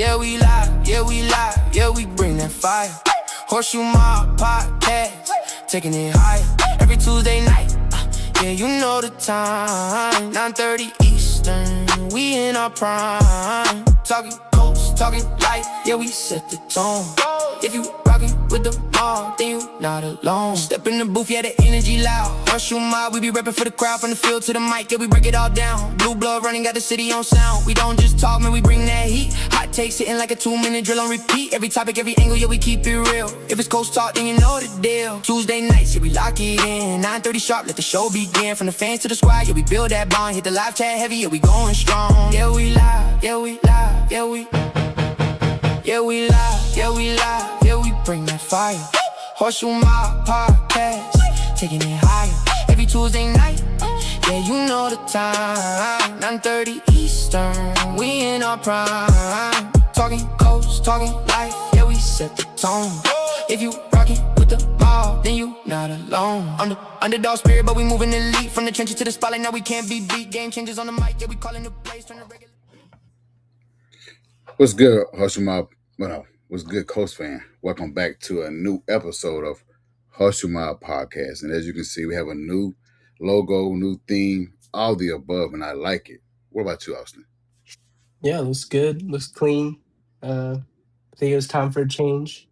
Yeah, we live, yeah, we live, yeah, we bring that fire. Horseshoe Mob Podcast, taking it higher. Every Tuesday night, yeah, you know the time. 9:30 Eastern, we in our prime. Talking Colts, talking life, yeah, we set the tone. If you rockin' with the mob, then you not alone. Step in the booth, yeah, the energy loud. Horseshoe Mob, we be reppin' for the crowd. From the field to the mic, yeah, we break it all down. Blue blood running, got the city on sound. We don't just talk, man, we bring that heat. Hot takes hitting like a 2-minute drill on repeat. Every topic, every angle, yeah, we keep it real. If it's Coast talk, then you know the deal. Tuesday nights, yeah, we lock it in. 9:30 sharp, let the show begin. From the fans to the squad, yeah, we build that bond. Hit the live chat heavy, yeah, we going strong. Yeah, we live, yeah, we live, yeah, we live, yeah, we live, yeah, we bring that fire. Horseshoe Mob Podcast, taking it higher. Every Tuesday night, yeah, you know the time. 9:30 Eastern, we in our prime. Talking Colts, talking life, yeah, we set the tone. If you rockin' with the mob, then you not alone. I'm the underdog spirit, but we moving elite. From the trenches to the spotlight, now we can't be beat. Game changers on the mic, yeah, we calling the plays, turn the regular. What's good, Horseshoe Mob? What's good, Coast fan? Welcome back to a new episode of Horseshoe Mob Podcast. And as you can see, we have a new logo, new theme, all the above, and I like it. What about you, Austin? Yeah, looks good. Looks clean. I think it was time for a change.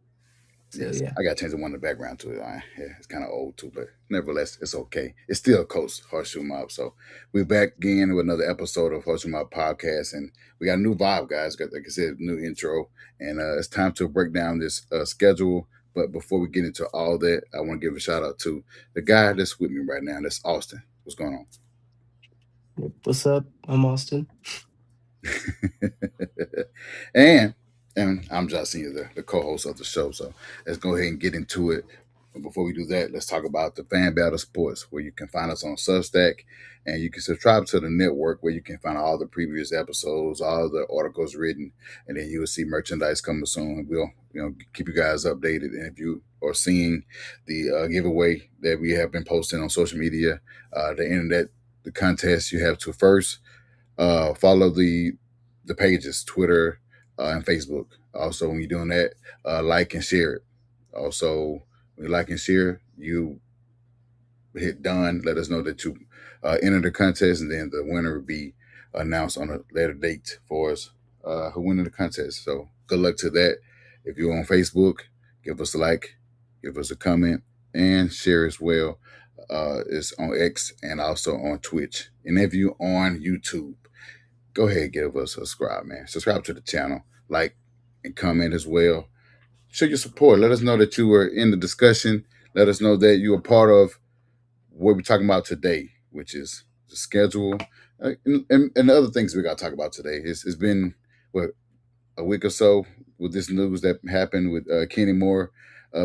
So, Yes, yeah. I got to change the one in the background to it. Yeah, it's kind of old too, but nevertheless, it's okay. It's still Coast Horseshoe Mob. So we're back again with another episode of Horseshoe Mob Podcast, and we got a new vibe, guys. Got, like I said, new intro, and it's time to break down this schedule. But before we get into all that, I want to give a shout out to the guy that's with me right now. That's Austin. What's going on? What's up? I'm Austin. and I'm Josh Senior, the co-host of the show. So let's go ahead and get into it. But before we do that, let's talk about the Fan Battle Sports, where you can find us on Substack, and you can subscribe to the network, where you can find all the previous episodes, all the articles written, and then you will see merchandise coming soon. We'll keep you guys updated. And if you are seeing the giveaway that we have been posting on social media, the internet, the contest, you have to first follow the pages, Twitter and Facebook. Also, when you're doing that, like and share it. Also, when you like and share, you hit done. Let us know that you entered the contest, and then the winner will be announced on a later date for us who won the contest. So good luck to that. If you're on Facebook, give us a like, give us a comment, and share as well. It's on X and also on Twitch. And if you're on YouTube, go ahead, give us a subscribe, man. Subscribe to the channel, like and comment as well. Show your support. Let us know that you were in the discussion. Let us know that you are part of what we're talking about today, which is the schedule and the other things we got to talk about today. It's been, a week or so with this news that happened with Kenny Moore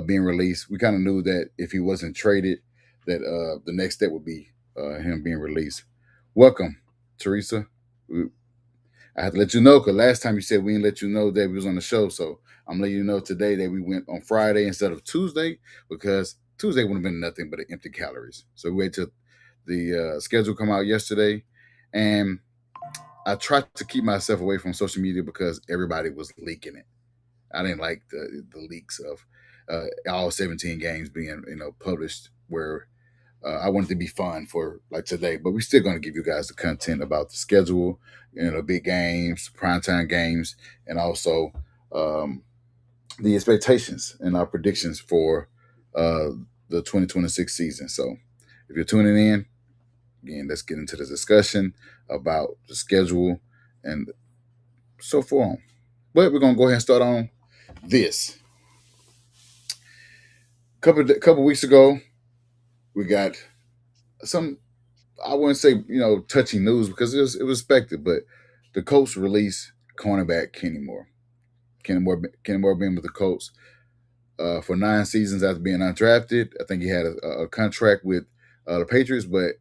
being released. We kind of knew that if he wasn't traded, that the next step would be him being released. Welcome, Teresa. I have to let you know, because last time you said we didn't let you know that we was on the show. So I'm letting you know today that we went on Friday instead of Tuesday, because Tuesday would have been nothing but empty calories. So we waited till the schedule come out yesterday. And I tried to keep myself away from social media because everybody was leaking it. I didn't like the leaks of all 17 games being published, where I want it to be fun for like today, but we're still going to give you guys the content about the schedule, big games, primetime games, and also the expectations and our predictions for the 2026 season. So if you're tuning in, again, let's get into the discussion about the schedule and so forth. But we're going to go ahead and start on this. Couple weeks ago, we got some, I wouldn't say, touching news, because it was expected, but the Colts released cornerback Kenny Moore. Kenny Moore being with the Colts for 9 seasons after being undrafted. I think he had a contract with the Patriots, but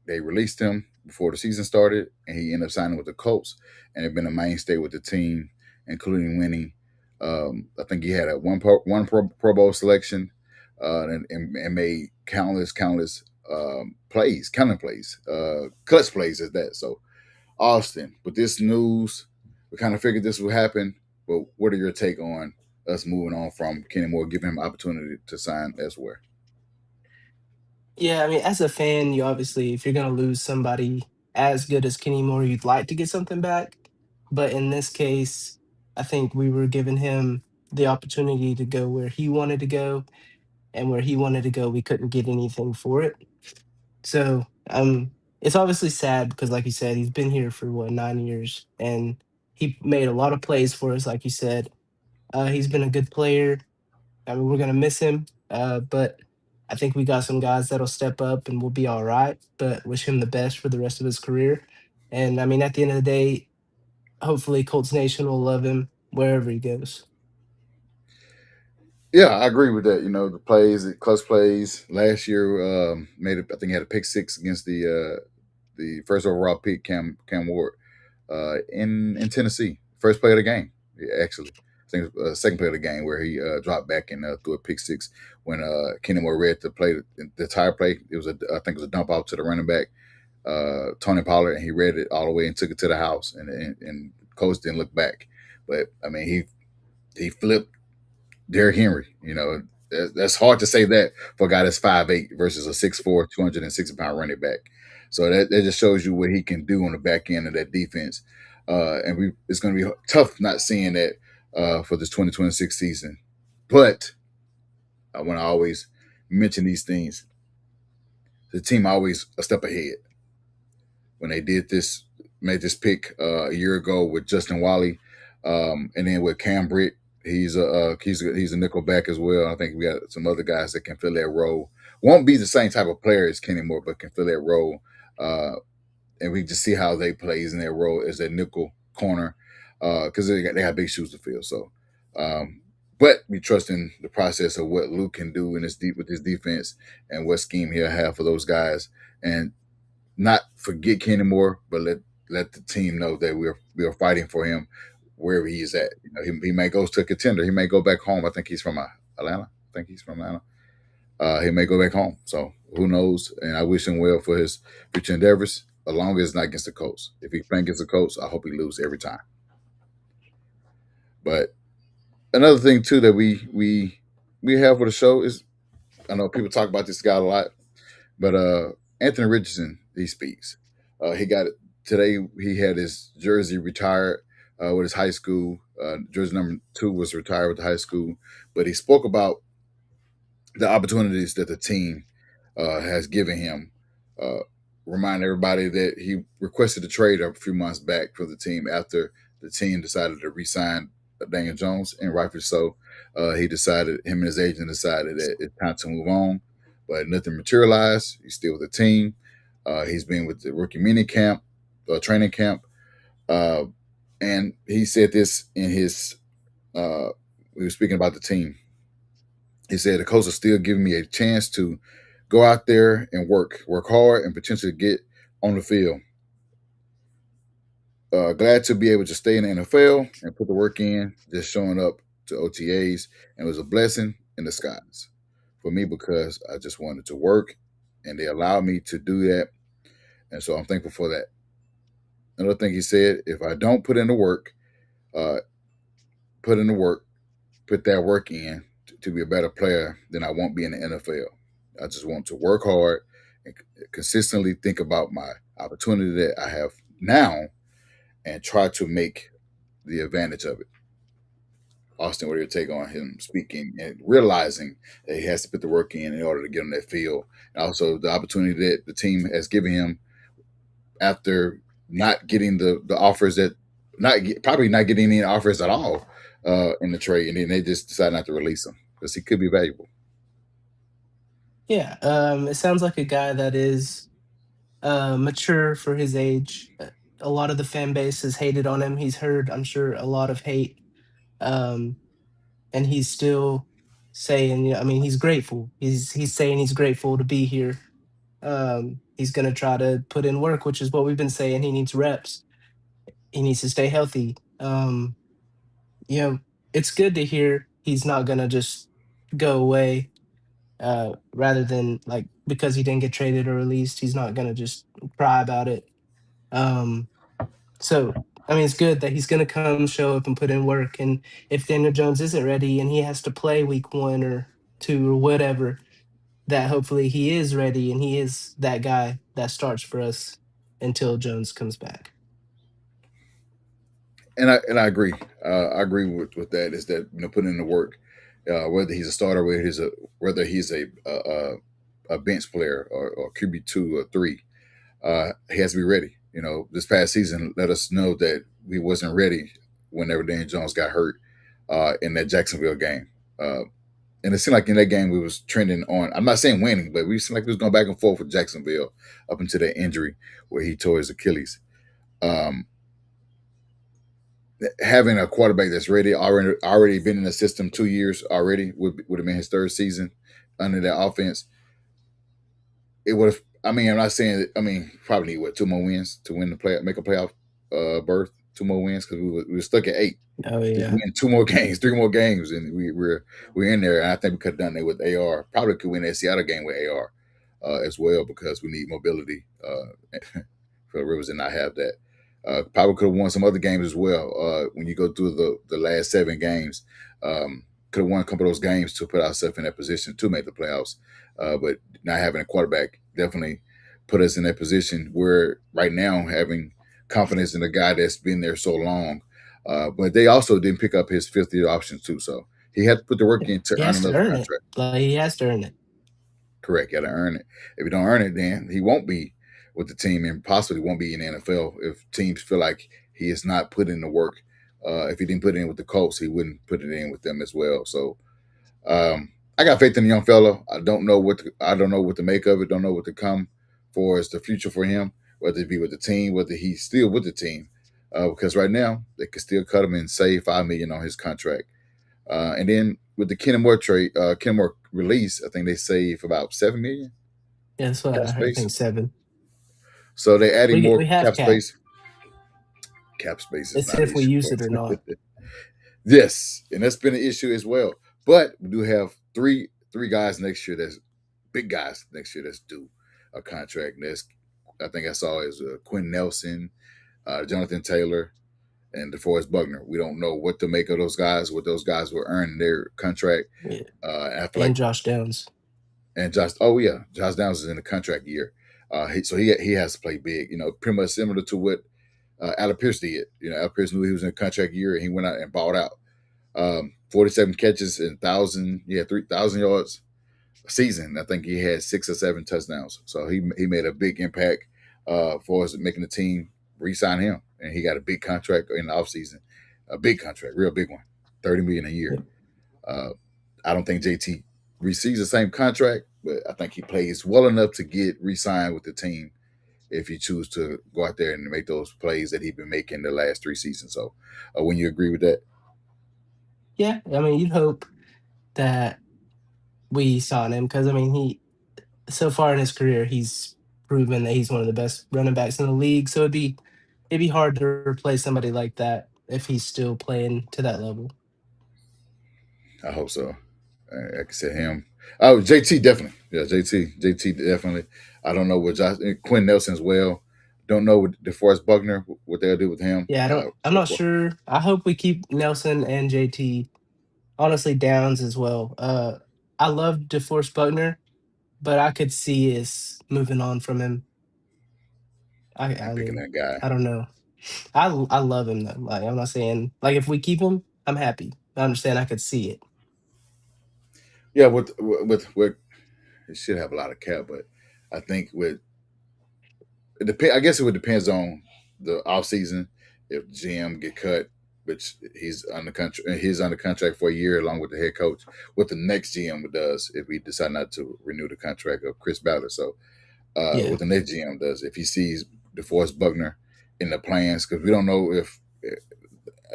they released him before the season started, and he ended up signing with the Colts, and had been a mainstay with the team, including winning. I think he had one Pro Bowl selection, and made countless plays, clutch plays at that. So, Austin, with this news, we kind of figured this would happen. But what are your take on us moving on from Kenny Moore, giving him opportunity to sign elsewhere? Yeah, I mean, as a fan, you obviously, if you're gonna lose somebody as good as Kenny Moore, you'd like to get something back. But in this case, I think we were giving him the opportunity to go where he wanted to go, and where he wanted to go, we couldn't get anything for it. So, it's obviously sad because, like you said, he's been here for what, 9 years, and he made a lot of plays for us, like you said. He's been a good player. I mean, we're gonna miss him, but I think we got some guys that'll step up and we'll be all right. But wish him the best for the rest of his career. And I mean, at the end of the day, hopefully Colts Nation will love him wherever he goes. Yeah, I agree with that. You know, the plays, the close plays last year made it. I think he had a pick six against the first overall pick, Cam Ward, in Tennessee. First play of the game, yeah, actually. I think it was, second play of the game where he dropped back and threw a pick six when Kenny Moore read the play, the entire play. It was I think it was a dump off to the running back, Tony Pollard, and he read it all the way and took it to the house, and coach didn't look back. But I mean, he flipped Derrick Henry. You know, that's hard to say that for a guy that's 5'8" versus a 6'4", 260-pound running back. So that just shows you what he can do on the back end of that defense. And it's going to be tough not seeing that for this 2026 season. But I want to always mention these things. The team always a step ahead. When they did this, made this pick a year ago with Justin Wally, and then with Cam Britt, he's a nickel back as well. I think we got some other guys that can fill that role. Won't be the same type of player as Kenny Moore, but can fill that role. And we just see how they plays in that role as a nickel corner because they have big shoes to fill. So, but we trust in the process of what Luke can do in this deep with his defense and what scheme he'll have for those guys, and not forget Kenny Moore, but let the team know that we are fighting for him wherever he is at. You know, he may go to a contender. He may go back home. I think he's from Atlanta. I think he's from Atlanta. He may go back home. So who knows? And I wish him well for his future endeavors, as long as it's not against the Colts. If he playing against the Colts, I hope he loses every time. But another thing too that we have for the show is, I know people talk about this guy a lot, but Anthony Richardson, he speaks. He got it today. He had his jersey retired with his high school. Jersey number 2 was retired with the high school, but he spoke about the opportunities that the team has given him. Uh, Remind everybody that he requested a trade a few months back for the team after the team decided to re-sign Daniel Jones, and rightfully so. Him and his agent decided that it's time to move on, but nothing materialized. He's still with the team. He's been with the rookie mini camp, training camp, uh, and he said this in his. We were speaking about the team. He said the coach is still giving me a chance to go out there and work hard, and potentially get on the field. Glad to be able to stay in the NFL and put the work in, just showing up to OTAs, and it was a blessing in disguise for me because I just wanted to work, and they allowed me to do that, and so I'm thankful for that. Another thing he said: if I don't uh, put in the work, put that work in to be a better player, then I won't be in the NFL. I just want to work hard and consistently think about my opportunity that I have now and try to make the advantage of it. Austin, what are your take on him speaking and realizing that he has to put the work in order to get on that field? And also the opportunity that the team has given him after not getting the offers that probably not getting any offers at all in the trade, and then they just decide not to release him because he could be valuable. Yeah, it sounds like a guy that is mature for his age. A lot of the fan base has hated on him. He's heard, I'm sure, a lot of hate, um, and he's still saying, I mean, he's grateful. He's saying he's grateful to be here. He's gonna try to put in work, which is what we've been saying. He needs reps. He needs to stay healthy. You know, it's good to hear he's not gonna just go away. Rather than like because he didn't get traded or released, he's not gonna just cry about it. Um, so I mean, it's good that he's going to come show up and put in work. And if Daniel Jones isn't ready and he has to play week 1 or 2 or whatever, that hopefully he is ready and he is that guy that starts for us until Jones comes back. And I agree. I agree with that. Is that putting in the work, whether he's a starter, whether he's a bench player or QB 2 or 3, he has to be ready. This past season let us know that we wasn't ready whenever Daniel Jones got hurt in that Jacksonville game. And it seemed like in that game we was trending on. I'm not saying winning, but we seemed like we was going back and forth with Jacksonville up until that injury where he tore his Achilles. Um, Having a quarterback that's already been in the system 2 years already would have been his third season under that offense. It would have. I mean, I'm not saying. Probably need 2 more wins to win the make a playoff berth. 2 more wins because we were stuck at 8. Oh, Just yeah. win 2 more games, 3 more games, and we're in there. And I think we could have done that with AR. Probably could win that Seattle game with AR as well because we need mobility for the Rivers did not have that. Probably could have won some other games as well. When you go through the last 7 games, could have won a couple of those games to put ourselves in that position to make the playoffs. But not having a quarterback definitely put us in that position where right now having confidence in the guy that's been there so long. But they also didn't pick up his 5th-year option too, so he had to put the work in to He earn has to another earn it. contract. Like, he has to earn it. Correct, got to earn it. If you don't earn it, then he won't be with the team and possibly won't be in the NFL if teams feel like he is not putting in the work. If he didn't put it in with the Colts, he wouldn't put it in with them as well. So I got faith in the young fella. I don't know what to make of it. Don't know what to come for as the future for him, whether it be with the team, whether he's still with the team. Because right now they could still cut him and save $5 million on his contract. And then with the Kenmore release, I think they save about $7 million Yeah, that's what cap I heard. I space. think 7. So they adding more We have cap cap. space. Cap space is It's not an if we issue, use it or but not. yes, and that's been an issue as well. But we do have three guys next year that's big guys next year that's due a contract. And that's I think I saw is Quinn Nelson, Jonathan Taylor, and DeForest Buckner. We don't know what to make of those guys, what those guys will earn in their contract. Yeah. I feel And like Josh Downs. and Josh. Oh yeah, Josh Downs is in the contract year, so he has to play big. Pretty much similar to what Alec Pierce did. Alec Pierce knew he was in a contract year, and he went out and balled out. 47 catches and 3,000 yards a season. I think he had 6 or 7 touchdowns. So he made a big impact for us making the team re-sign him, and he got a big contract in the offseason. A big contract, real big one, $30 million a year. Yep. I don't think JT receives the same contract, but I think he plays well enough to get re-signed with the team if he chooses to go out there and make those plays that he's been making the last 3 seasons. So, when you agree with that, Yeah, I mean, you'd hope that we sign him because, I mean, so far in his career, he's proven that he's one of the best running backs in the league. So it'd be hard to replace somebody like that if he's still playing to that level. I hope so. Like I said, him. Oh, JT definitely. Yeah, JT definitely. I don't know what Quinn Nelson as well. Don't know with DeForest Buckner what they'll do with him. Yeah, I'm not sure. I hope we keep Nelson and JT. Honestly, Downs as well. I love DeForest Buckner, but I could see us moving on from him. And I picking mean, that guy. I don't know. I love him though. Like, I'm not saying like if we keep him, I'm happy. I understand. I could see it. Yeah, with it should have a lot of cap, but I think with it depend. I guess it would depends on the off season. If GM get cut, which he's under contract for a year along with the head coach. What the next GM does if we decide not to renew the contract of Chris Ballard. So Yeah, what the next GM does if he sees DeForest Buckner in the plans, because we don't know if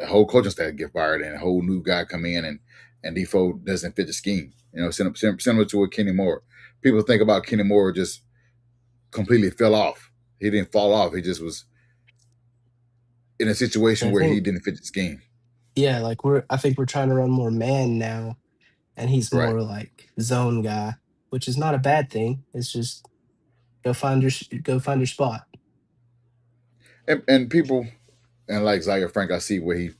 a whole coaching staff get fired and a whole new guy come in and Defoe doesn't fit the scheme. Similar to what Kenny Moore. People think about Kenny Moore just completely fell off. He didn't fall off. He just was in a situation I where he think didn't fit the scheme. yeah, like I think we're trying to run more man now, and he's Right. more like zone guy, which is not a bad thing. It's just go find your spot. And people And like Zaire Frank, I see where he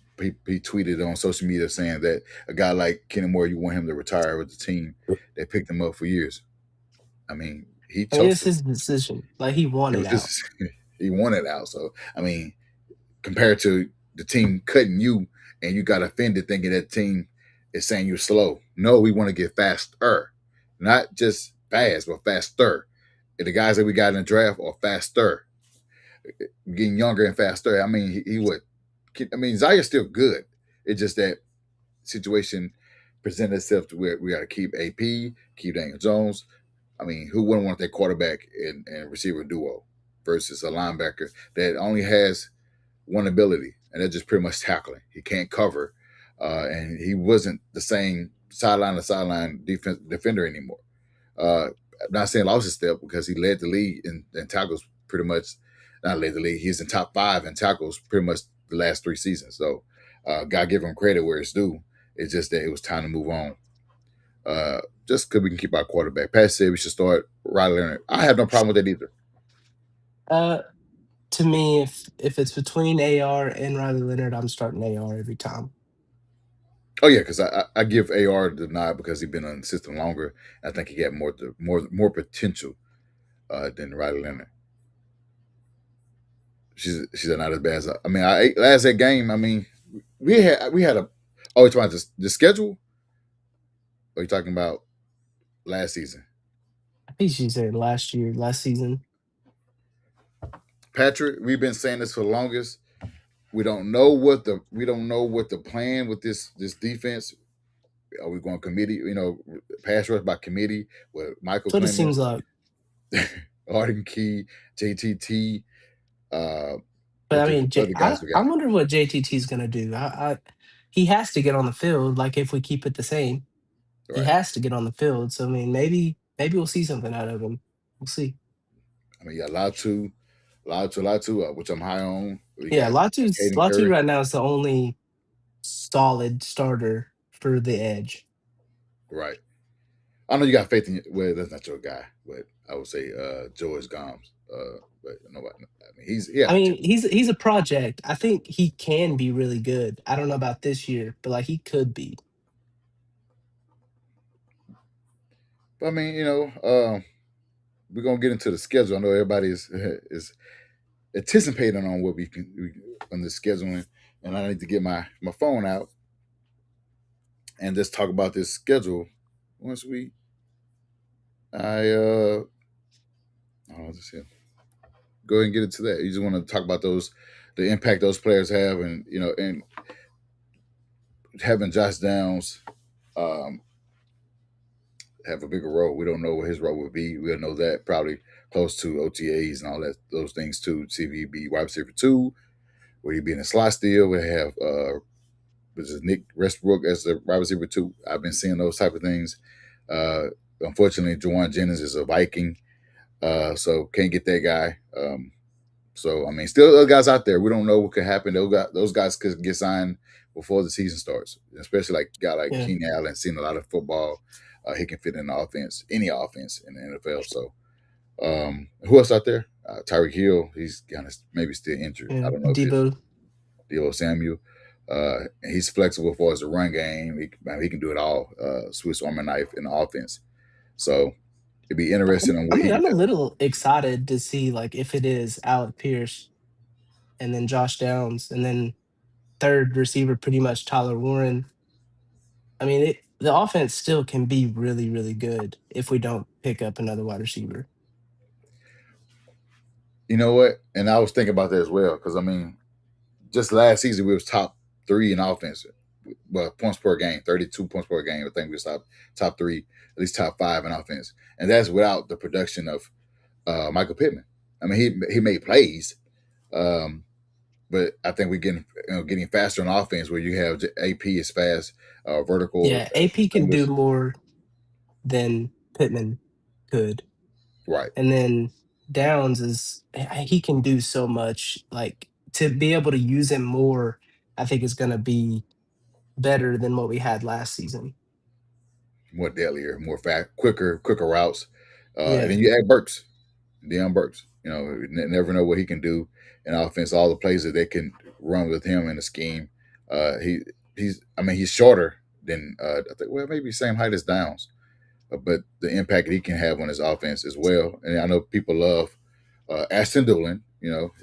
tweeted on social media saying that a guy like Kenny Moore, you want him to retire with the team that picked him up for years. I mean, he I mean, chose it's to. his decision. Like he It wanted was out. just he wanted out. So I mean, compared to the team cutting you and you got offended thinking that team is saying you're slow. No, we want to get faster, not just fast, but faster. And the guys that we got in the draft are faster, getting younger and faster. I mean, he would. I mean, Zaire's still good. It's just that situation presented itself to where we got to keep AP, keep Daniel Jones. I mean, who wouldn't want that quarterback and receiver duo versus a linebacker that only has one ability, and that's just pretty much tackling. He can't cover, and he wasn't the same sideline to sideline defender anymore. I'm not saying lost his step because he led the league in tackles pretty much. Not led the league. He's in top 5 in tackles pretty much the last 3 seasons. So, gotta give him credit where it's due. It's just that it was time to move on. Just because we can keep our quarterback. Pat said we should start Riley Leonard. I have no problem with that either. Uh, to me, if it's between AR and Riley Leonard, I'm starting AR every time. Oh yeah, because I give AR the nod because he's been on the system longer. I think he got more potential than Riley Leonard. She's not as bad as I mean. Last that game. I mean, we had a. Oh, you're talking about the schedule? Or are you talking about last season? I think she said last season. Patrick, we've been saying this for the longest. We don't know what the plan with this defense. Are we going committee? Pass rush by committee with Michael That's what it seems Clemens, like. Arden Key, JTT, But what I the mean, other guys we I got. wonder what JTT is gonna do. He has to get on the field. Like if we keep it the same, he Right. has to get on the field. So I mean, maybe we'll see something out of him. We'll see. I mean, you got Latu, which I'm high on. We Yeah, got Caden Latu Curry. right now is the only solid starter for the edge. Right. I know you got faith in. Well, that's not your guy, but I would say George Gomes. But nobody. I mean, he I had mean, potential. he's a project. I think he can be really good. I don't know about this year, but like he could be. But I mean, we're gonna get into the schedule. I know everybody is anticipating on what on the scheduling, and I need to get my phone out and just talk about this schedule. Once I let's see. Go ahead and get into that. You just want to talk about the impact those players have, and having Josh Downs um, have a bigger role. We don't know what his role would be. We'll know that probably close to OTAs and all those things too. See if he be wide receiver 2, would he be in a slot still? We have which is Nick Westbrook as the wide receiver 2. I've been seeing those type of things. Uh, Unfortunately, Juwan Jennings is a Viking, so can't get that guy. So I mean, still other guys out there. We don't know what could happen. Those guys could get signed before the season starts. Especially like a guy like Yeah. Keenan Allen, seen a lot of football. He can fit in the offense, any offense in the NFL. So who else out there? Tyreek Hill. He's kind of maybe still injured. I Yeah, don't know if his Debo. Debo Samuel. He's flexible as far as the run game. He can do it all. Swiss Army knife in the offense. So it'd be interesting on I what mean, he I'm a does. little excited to see like if it is Alec Pierce and then Josh Downs and then third receiver pretty much Tyler Warren. I mean, the offense still can be really, really good if we don't pick up another wide receiver. You know what? And I was thinking about that as well because I mean, just last season we was top 3 in offense, well points per game, 32 points per game. I think we was top 3, at least top 5 in offense, and that's without the production of Michael Pittman. I mean, he made plays, um, but I think we're getting faster in offense where you have AP is fast, vertical, Yeah, AP can do distinguished. more than Pittman could. Right. And then Downs he can do so much. Like to be able to use him more, I think is gonna be better than what we had last season. More deadlier, more fast, quicker routes, and Yeah. then you add Burks. Deion Burks. Never know what he can do in offense. All the plays that they can run with him in the scheme. He's shorter than I think. Well, maybe same height as Downs, but the impact that he can have on his offense as well. And I know people love Ashton Doolin.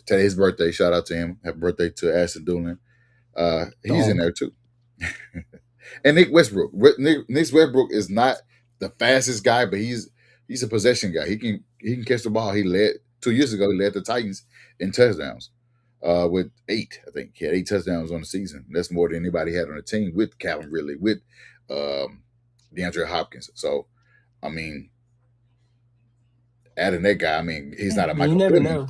Today's his birthday. Shout out to him. Happy birthday to Ashton Doolin. He's in Dog. there too. And Nick Westbrook. Nick Westbrook is not the fastest guy, but he's a possession guy. He can catch the ball. He led 2 years ago. He led the Titans in touchdowns with 8. I think he had 8 touchdowns on the season. That's more than anybody had on the team with Calvin Ridley, with DeAndre Hopkins. So, I mean, adding that guy, I mean, he's Yeah, not a you Michael never Pittman. know.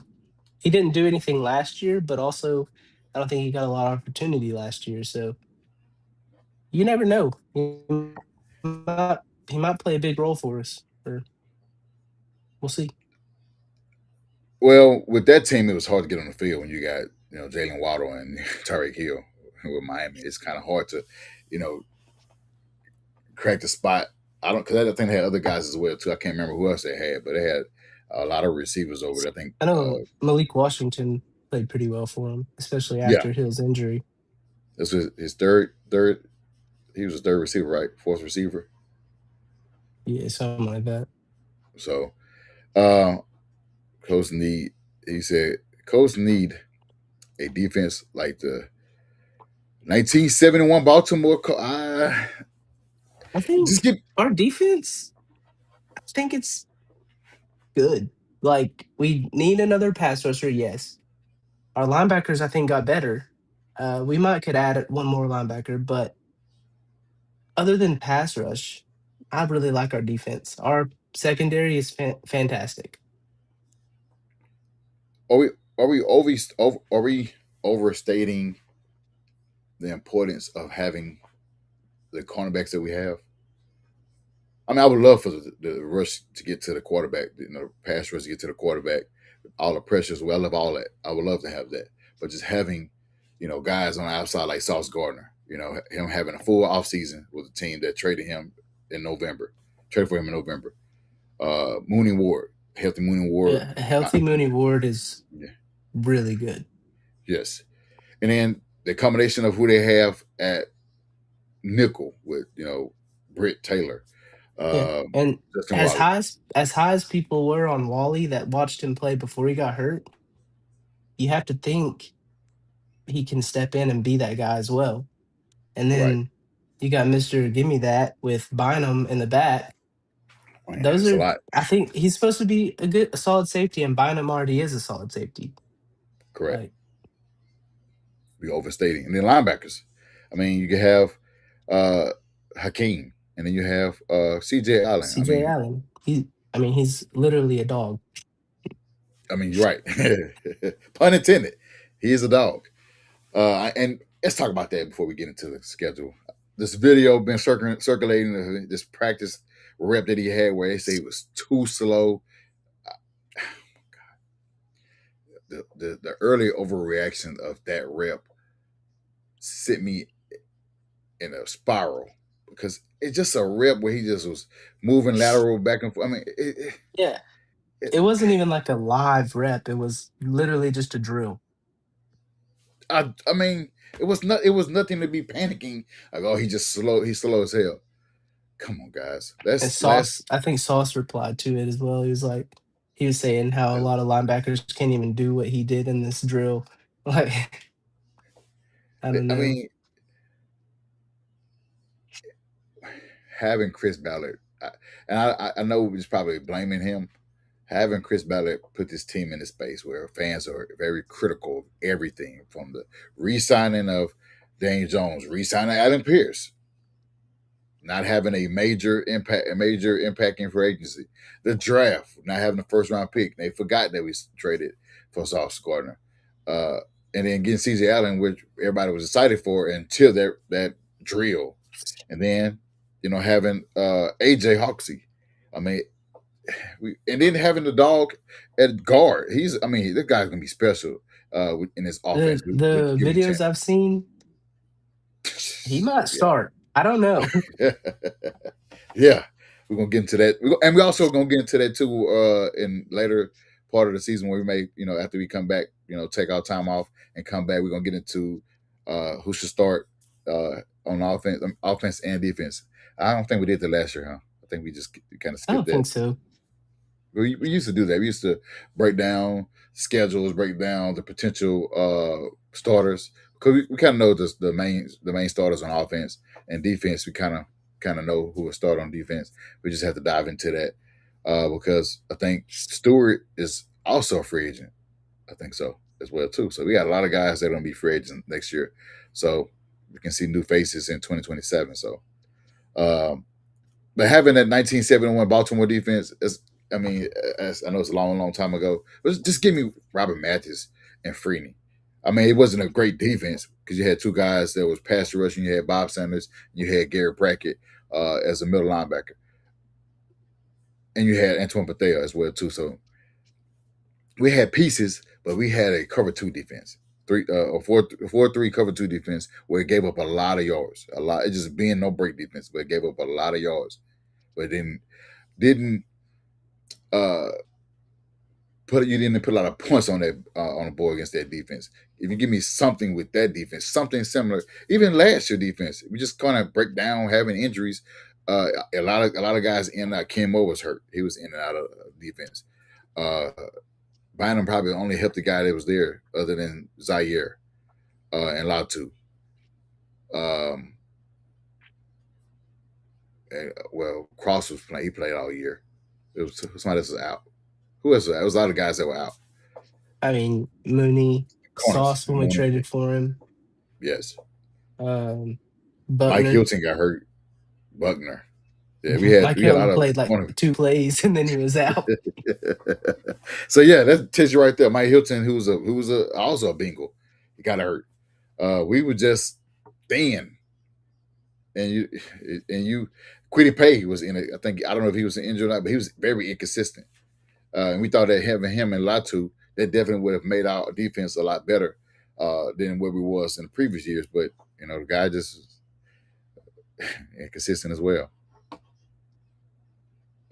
He didn't do anything last year, but also I don't think he got a lot of opportunity last year. So you never know. Might, he might play a big role for us. Or we'll see. Well, with that team, it was hard to get on the field when you got Jalen Waddle and Tyreek Hill with Miami. It's kind of hard to you know crack the spot. I don't because I think they had other guys as well too. I can't remember who else they had, but they had a lot of receivers over there. I think I know Malik Washington played pretty well for him, especially yeah, after Hill's injury. this was his third. He was the third receiver, right? Fourth receiver. Yeah, something like that. So, uh, Coach need. He said, Coach need a defense like the 1971 Baltimore. I think Just get. our defense, I think it's good. Like, we need another pass rusher, yes. Our linebackers, I think, got better. We might could add one more linebacker, but other than pass rush, I really like our defense. Our secondary is fantastic. Are we are we overstating the importance of having the cornerbacks that we have? I mean, I would love for the rush to get to the quarterback, pass rush to get to the quarterback, all the pressures. Well, I love all that. I would love to have that, but just having, guys on the outside like Sauce Gardner, him having a full offseason with a team that traded him in November, traded for him in November. Mooney Ward, healthy Mooney Ward. Yeah, a healthy Mooney Ward is Yeah, really good. yes, and then the combination of who they have at nickel with Britt Taylor, Yeah, and Justin Wally. as high as people were on Wally that watched him play before he got hurt, you have to think he can step in and be that guy as well. And Right. then you got Mister Gimme That with Bynum in the back. Man, Those it's a are, lot. I think he's supposed to be a solid safety, and Bynum already is a solid safety. Correct. Like Be overstating. And then linebackers. I mean, you can have Hakeem, and then you have CJ Allen. I CJ mean, Allen, he's literally a dog. you're right. Pun intended. He is a dog. And let's talk about that before we get into the schedule. This video been circulating this practice rep that he had where they say it was too slow. The early overreaction of that rep sent me in a spiral because it's just a rep where he just was moving lateral back and forth. I mean, Yeah, it, it wasn't even like a live rep. It was literally just a drill. I mean, it was nothing to be panicking. Like, oh, he's slow as hell. Come on, guys. And Let's I think Sauce replied to it as well. He was saying how a lot of linebackers can't even do what he did in this drill. Like, I don't I know. mean, having Chris Ballard, I know he's probably blaming him. Having Chris Ballard put this team in a space where fans are very critical of everything from the re-signing of Daniel Jones, re-signing Adam Pierce, not having a major impact in free agency, the draft, not having a first round pick. They forgot that we traded for Sauce Gardner, and then getting CJ Allen, which everybody was excited for until that drill, and then having AJ Hawksey. I mean, and then having the dog at guard. This guy's gonna be special in his offense with The given videos chance. I've seen, he might Yeah. start. I don't know. Yeah, we're gonna get into that, and we also gonna get into that too in later part of the season where we may, after we come back, take our time off and come back, we're gonna get into who should start on offense and defense. I don't think we did that last year, huh? I think we just kind of I skipped don't that. think so. We used to do that. We used to break down schedules, break down the potential starters, because we kind of know the main starters on offense and defense. We kind of know who will start on defense. We just have to dive into that because I think Stewart is also a free agent. I think so as well too. So we got a lot of guys that are going to be free agents next year. So we can see new faces in 2027. So. But having that 1971 Baltimore defense is, I mean, I know it's a long, long time ago, but just give me Robert Mathis and Freeney. I mean, it wasn't a great defense because you had two guys that was pass rushing. You had Bob Sanders, and you had Garrett Brackett as a middle linebacker, and you had Antoine Bethea as well too. So we had pieces, but we had a cover two defense, a 4-3 cover two defense where it gave up a lot of yards, a lot. It just being no break defense, but it gave up a lot of yards. But didn't uh you didn't put a lot of points on that on the board against that defense. If you give me something with that defense, something similar, even last year defense, we just kind of break down having injuries. A lot of guys in. Ken Moore was hurt; he was in and out of defense. Bynum probably only helped the guy that was there, other than Zaire and Latu. Well, Cross was playing; he played all year. It was somebody else was out. Who else was out? It was a lot of guys that were out. I mean, Mooney, Corners. Sauce when we traded for him, Yes. um, Mike Buckner. Hilton got hurt. Buckner. Yeah, we had Mike a lot Hilton of played like corners. 2 plays and then he was out. So yeah, that tells you right there. Mike Hilton, who was also a Bengal, he got hurt. We were just thin, and you, Quiddy Pay was in it. I don't know if he was injured or not, but he was very inconsistent. And we thought that having him and Latu, that definitely would have made our defense a lot better than where we was in the previous years. But the guy just inconsistent as well.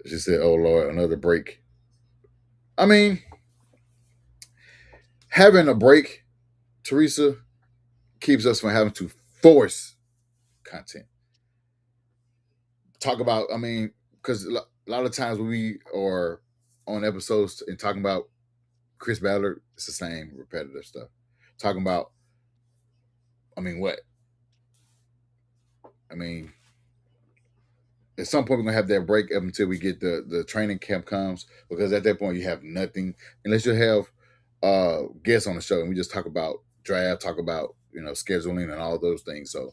She said, "Oh Lord, another break." I mean, having a break, Teresa, keeps us from having to force content. Talk about, because a lot of times when we are on episodes and talking about Chris Ballard, it's the same repetitive stuff. Talking about, what? At some point we're gonna have that break up until we get the training camp comes, because at that point you have nothing unless you have guests on the show and we just talk about draft, talk about scheduling and all those things. So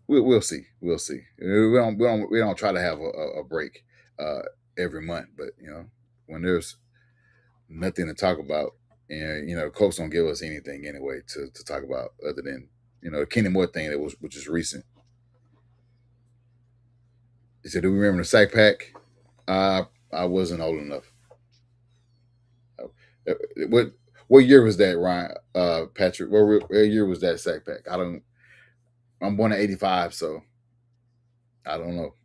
we'll see. We don't try to have a break every month, but when there's nothing to talk about, and Colts don't give us anything anyway to talk about other than the Kenny Moore thing which is recent. He said, "Do we remember the sack pack?" I wasn't old enough. What year was that, Ryan? Patrick, what year was that sack pack? I'm born in '85, so I don't know.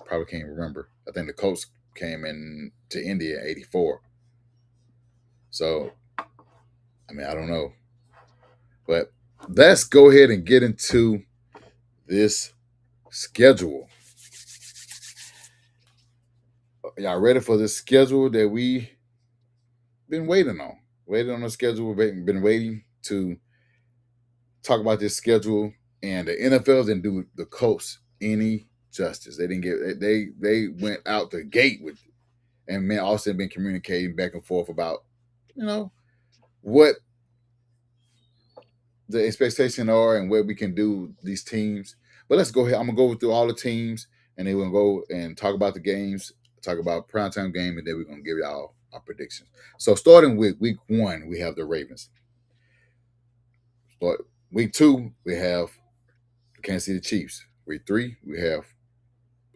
Probably can't remember. I think the Colts came in to India in '84. So, I don't know. But let's go ahead and get into this schedule. Y'all ready for this schedule that we been waiting on? Waiting on the schedule. Been waiting to talk about this schedule, and the NFL didn't do the Colts any justice. They didn't get. They went out the gate with it, and me and Austin been communicating back and forth about what the expectations are and what we can do these teams. But let's go ahead. I'm gonna go through all the teams, and then we're gonna go and talk about the games, talk about primetime game, and then we're gonna give y'all our predictions. So starting with week 1, we have the Ravens. But week 2, we have the Kansas City Chiefs. Week 3, we have.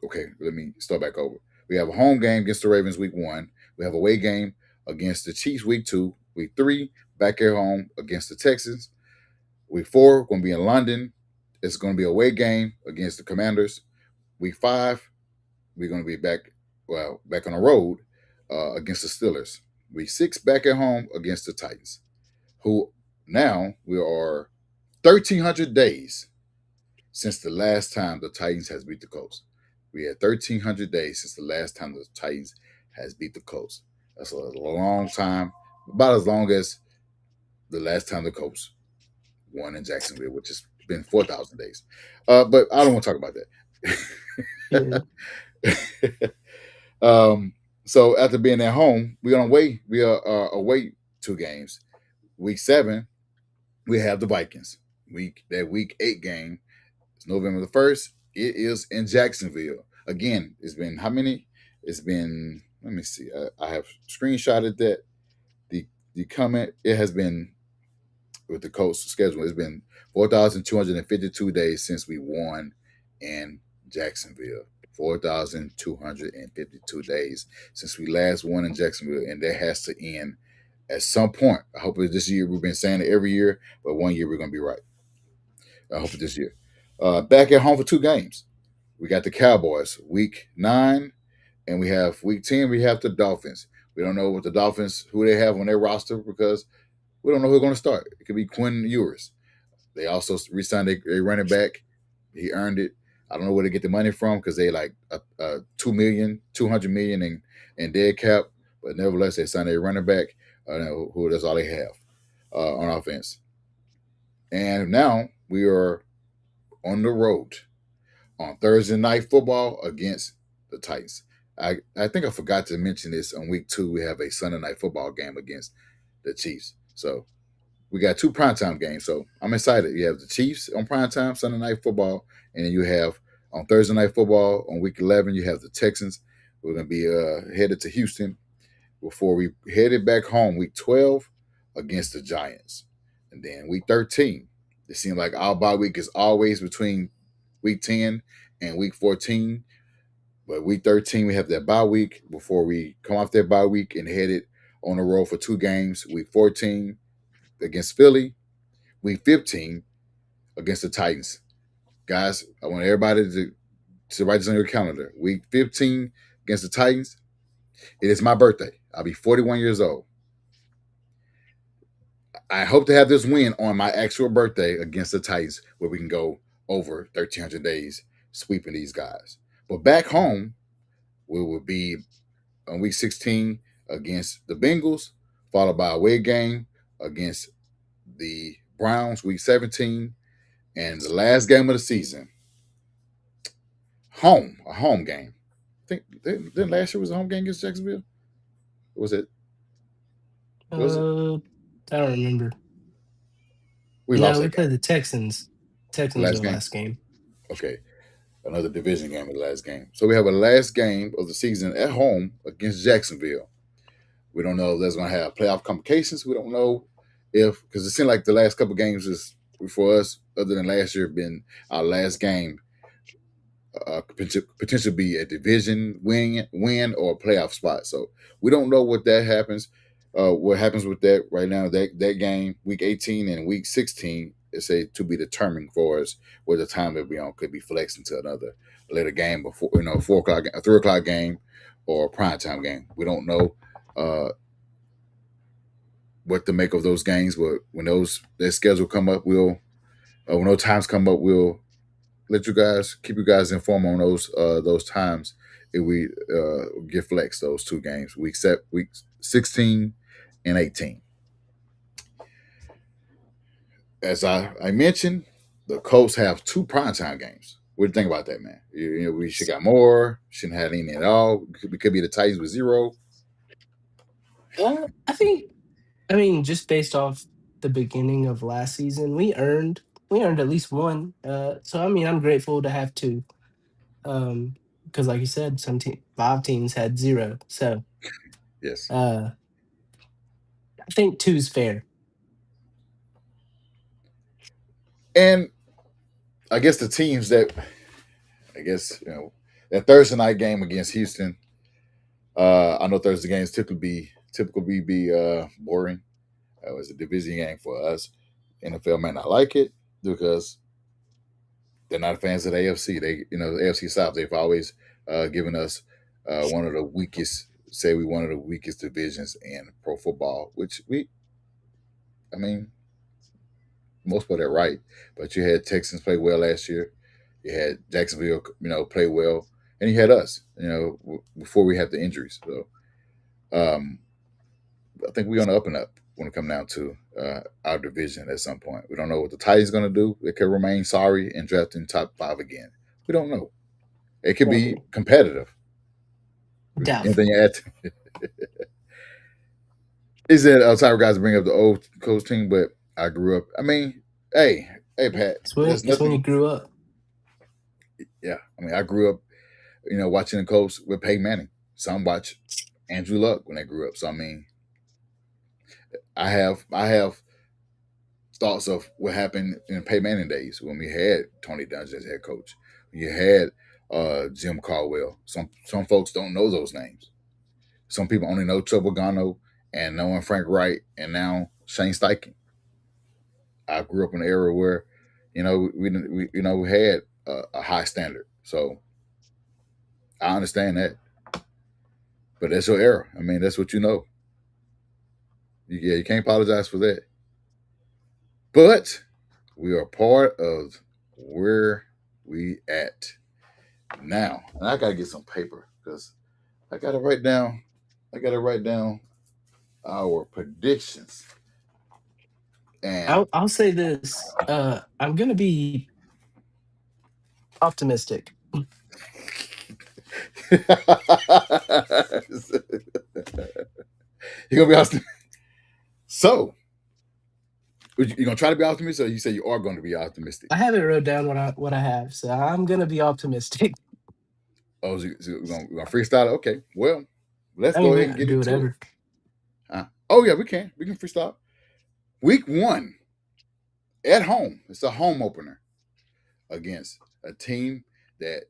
Okay, let me start back over. We have a home game against the Ravens week 1. We have a away game against the Chiefs week 2. Week 3, back at home against the Texans. Week 4, going to be in London. It's going to be a away game against the Commanders. Week 5, we're going to be back on the road against the Steelers. Week 6 back at home against the Titans, who now we are 1,300 days since the last time the Titans has beat the Colts. We had 1,300 days since the last time the Titans has beat the Colts. That's a long time, about as long as the last time the Colts won in Jacksonville, which has been 4,000 days. But I don't want to talk about Yeah. that. So after being at home, we are away 2 games. Week 7, we have the Vikings. Week 8 game is November the 1st. It is in Jacksonville. Again, it's been how many? It's been, let me see. I have screenshotted that. The comment, it has been with the Colts schedule, it's been 4,252 days since we won in Jacksonville. 4,252 days since we last won in Jacksonville, and that has to end at some point. I hope it's this year. We've been saying it every year, but one year we're going to be right. I hope it's this year. Back at home for 2 games. We got the Cowboys, week 9, and we have week 10, we have the Dolphins. We don't know what the Dolphins, who they have on their roster, because we don't know who's going to start. It could be Quinn Ewers. They also re-signed a running back. He earned it. I don't know where to get the money from, because they like $200 million in dead cap. But nevertheless, they signed a running back. Who that's all they have on offense. And now we are on the road on Thursday night football against the Titans. I think I forgot to mention this. On week 2, we have a Sunday night football game against the Chiefs. So we got 2 primetime games. So I'm excited. You have the Chiefs on primetime, Sunday night football, and then you have on Thursday night football on week 11, you have the Texans. We're going to be headed to Houston before we headed back home week 12 against the Giants. And then week 13, it seems like our bye week is always between week 10 and week 14. But week 13, we have that bye week before we come off that bye week and headed on the road for 2 games. Week 14 against Philly. Week 15 against the Titans. Guys, I want everybody to write this on your calendar. Week 15 against the Titans. It is my birthday. I'll be 41 years old. I hope to have this win on my actual birthday against the Titans, where we can go over 1,300 days sweeping these guys. But back home, we will be on week 16 against the Bengals, followed by a away game against the Browns, week 17, and the last game of the season, a home game. I think then last year was a home game against Jacksonville. Was it? Was it? I don't remember. We lost No, we that game. played the Texans. The Texans last were game. last game. Okay. Another division game of the last game. So we have a last game of the season at home against Jacksonville. We don't know if there's going to have playoff complications. We don't know if, because it seemed like the last couple games is for us, other than last year, been our last game. Potentially be a division win or a playoff spot. So we don't know what that happens. What happens with that right now? That game, week 18 and week 16, is a to be determined for us. Where the time that we on could be flexed into another later game before 4 o'clock, a 3 o'clock game, or a prime time game. We don't know what to make of those games. But when their schedule come up, when those times come up, we'll keep you guys informed on those times if we get flex those 2 games, week 16 and 18. As I mentioned, the Colts have 2 primetime games. What do you think about that, man? We should got more. Shouldn't have any at all. We could be the Titans with 0. I mean, just based off the beginning of last season, we earned at least one. So I mean, I'm grateful to have two. Because like you said, 5 teams had zero. So Yes. uh, I think two's fair. And I guess the teams that that Thursday night game against Houston. I know Thursday games typically be boring. It was a division game for us. NFL may not like it because they're not fans of the AFC. The AFC South. They've always given us one of the weakest say we one of the weakest divisions in pro football, which I mean, most of that right. But you had Texans play well last year. You had Jacksonville, play well, and you had us, before we had the injuries. So um, I think we're on the up and up when it comes down to our division at some point. We don't know what the Titans going to do. They could remain sorry and draft in top 5 again. We don't know. It could be Maybe. competitive. Anything Doubtful. you add? Is that type guys bring up the old coach team? But I grew up. I mean, hey, Pat. There's It's when you nothing. grew up. Yeah, I mean, I grew up, watching the Colts with Peyton Manning. Some watch Andrew Luck when they grew up. So I mean, I have thoughts of what happened in Peyton Manning days when we had Tony Dungy as head coach. You had Jim Caldwell. Some folks don't know those names. Some people only know Joe Bogano and knowing Frank Wright and now Shane Steichen. I grew up in an era where, we had a high standard. So I understand that, but that's your era. I mean, that's what you know. You can't apologize for that. But we are part of where we at now, and I gotta get some paper because I gotta write down. I gotta write down our predictions. And I'll say this. I'm gonna be optimistic. you're gonna be optimistic. So you're gonna try to be optimistic, or you say you are going to be optimistic? I haven't wrote down what I have, so I'm gonna be optimistic. Oh, so we're gonna freestyle? Okay, well, let's I mean, go we ahead and gotta get do into it. whatever. Oh yeah, we can freestyle. Week 1 at home. It's a home opener against a team that